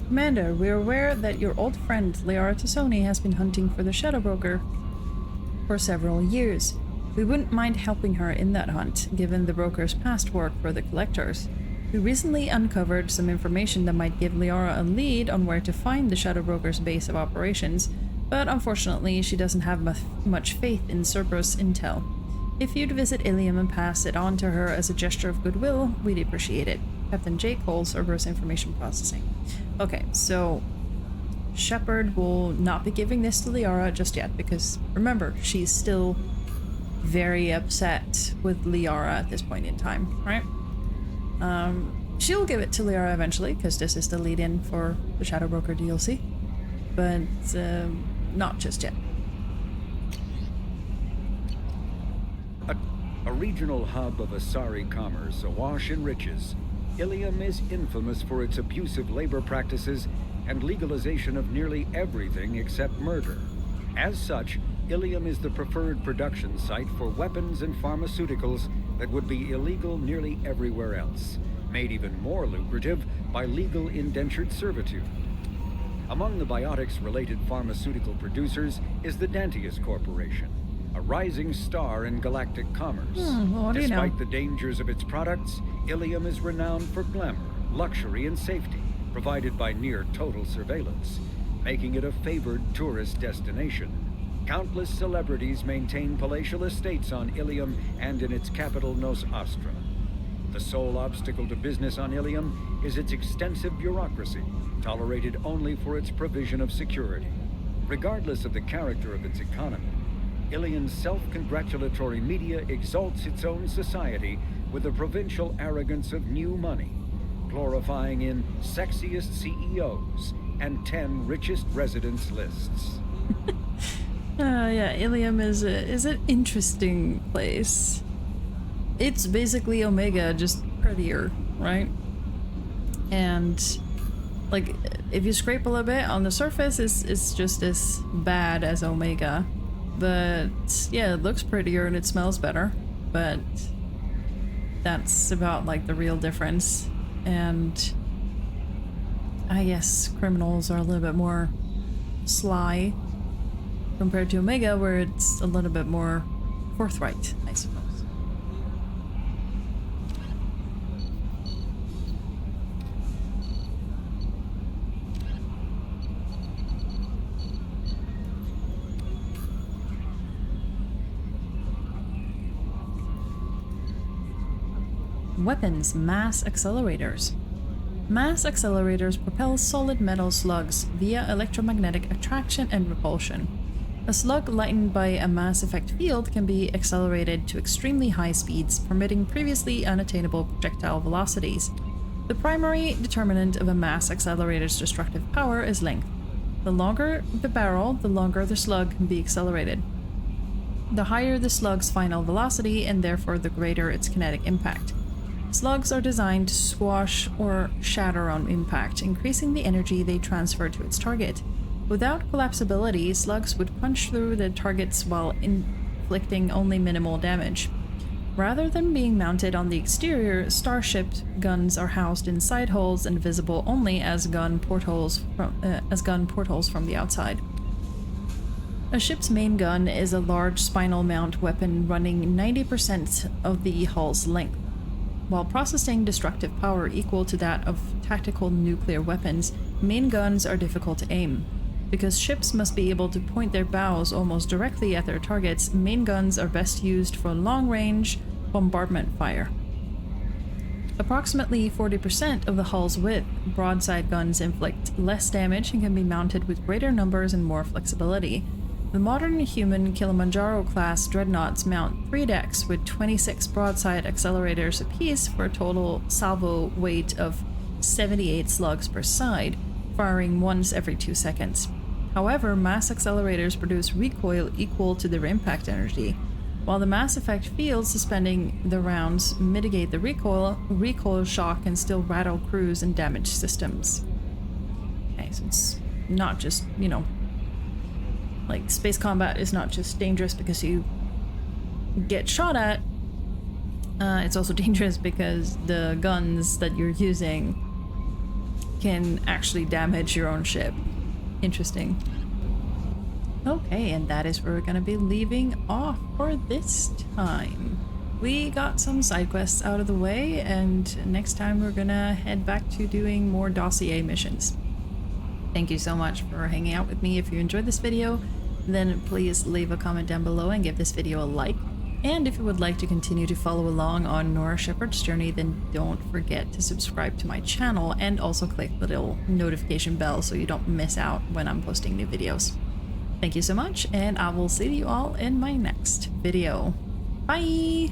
Commander, we're aware that your old friend Liara Tassoni has been hunting for the Shadow Broker for several years. We wouldn't mind helping her in that hunt, given the Broker's past work for the Collectors. We recently uncovered some information that might give Liara a lead on where to find the Shadow Broker's base of operations, but unfortunately she doesn't have much faith in Cerberus intel. If you'd visit Illium and pass it on to her as a gesture of goodwill, we'd appreciate it. Captain J. Cole, Cerberus Information Processing. Okay, so Shepard will not be giving this to Liara just yet, because remember, she's still very upset with Liara at this point in time, right? She'll give it to Liara eventually, because this is the lead-in for the Shadow Broker DLC, but not just yet. A regional hub of Asari commerce awash in riches, Illium is infamous for its abusive labor practices and legalization of nearly everything except murder. As such, Illium is the preferred production site for weapons and pharmaceuticals that would be illegal nearly everywhere else, made even more lucrative by legal indentured servitude. Among the biotics-related pharmaceutical producers is the Dantius Corporation, a rising star in galactic commerce. Despite the dangers of its products, Illium is renowned for glamour, luxury, and safety, provided by near-total surveillance, making it a favored tourist destination. Countless celebrities maintain palatial estates on Illium and in its capital Nos Astra. The sole obstacle to business on Illium is its extensive bureaucracy, tolerated only for its provision of security. Regardless of the character of its economy, Illium's self-congratulatory media exalts its own society with the provincial arrogance of new money, glorifying in sexiest CEOs and 10 richest residents lists. Yeah, Illium is an interesting place. It's basically Omega, just prettier, right? And like, if you scrape a little bit on the surface, it's just as bad as Omega. But yeah, it looks prettier and it smells better. But that's about like the real difference. And I guess criminals are a little bit more sly compared to Omega, where it's a little bit more forthright, I suppose. Weapons mass accelerators. Mass accelerators propel solid metal slugs via electromagnetic attraction and repulsion. A slug lightened by a mass effect field can be accelerated to extremely high speeds, permitting previously unattainable projectile velocities. The primary determinant of a mass accelerator's destructive power is length. The longer the barrel, the longer the slug can be accelerated. The higher the slug's final velocity, and therefore the greater its kinetic impact. Slugs are designed to squash or shatter on impact, increasing the energy they transfer to its target. Without collapsibility, slugs would punch through the targets while inflicting only minimal damage. Rather than being mounted on the exterior, starship guns are housed in side holes and visible only as gun portholes from the outside. A ship's main gun is a large spinal mount weapon running 90% of the hull's length. While processing destructive power equal to that of tactical nuclear weapons, main guns are difficult to aim. Because ships must be able to point their bows almost directly at their targets, main guns are best used for long-range bombardment fire. Approximately 40% of the hull's width, broadside guns inflict less damage and can be mounted with greater numbers and more flexibility. The modern human Kilimanjaro-class dreadnoughts mount 3 decks with 26 broadside accelerators apiece for a total salvo weight of 78 slugs per side, firing once every 2 seconds. However, mass accelerators produce recoil equal to their impact energy. While the mass effect fields suspending the rounds mitigate the recoil shock can still rattle crews and damage systems. Okay, so it's not just, like, space combat is not just dangerous because you get shot at. It's also dangerous because the guns that you're using can actually damage your own ship. Interesting. Okay, and that is where we're gonna be leaving off for this time. We got some side quests out of the way, and next time we're gonna head back to doing more dossier missions. Thank you so much for hanging out with me. If you enjoyed this video, then please leave a comment down below and give this video a like. And if you would like to continue to follow along on Nora Shepard's journey, then don't forget to subscribe to my channel and also click the little notification bell so you don't miss out when I'm posting new videos. Thank you so much, and I will see you all in my next video. Bye!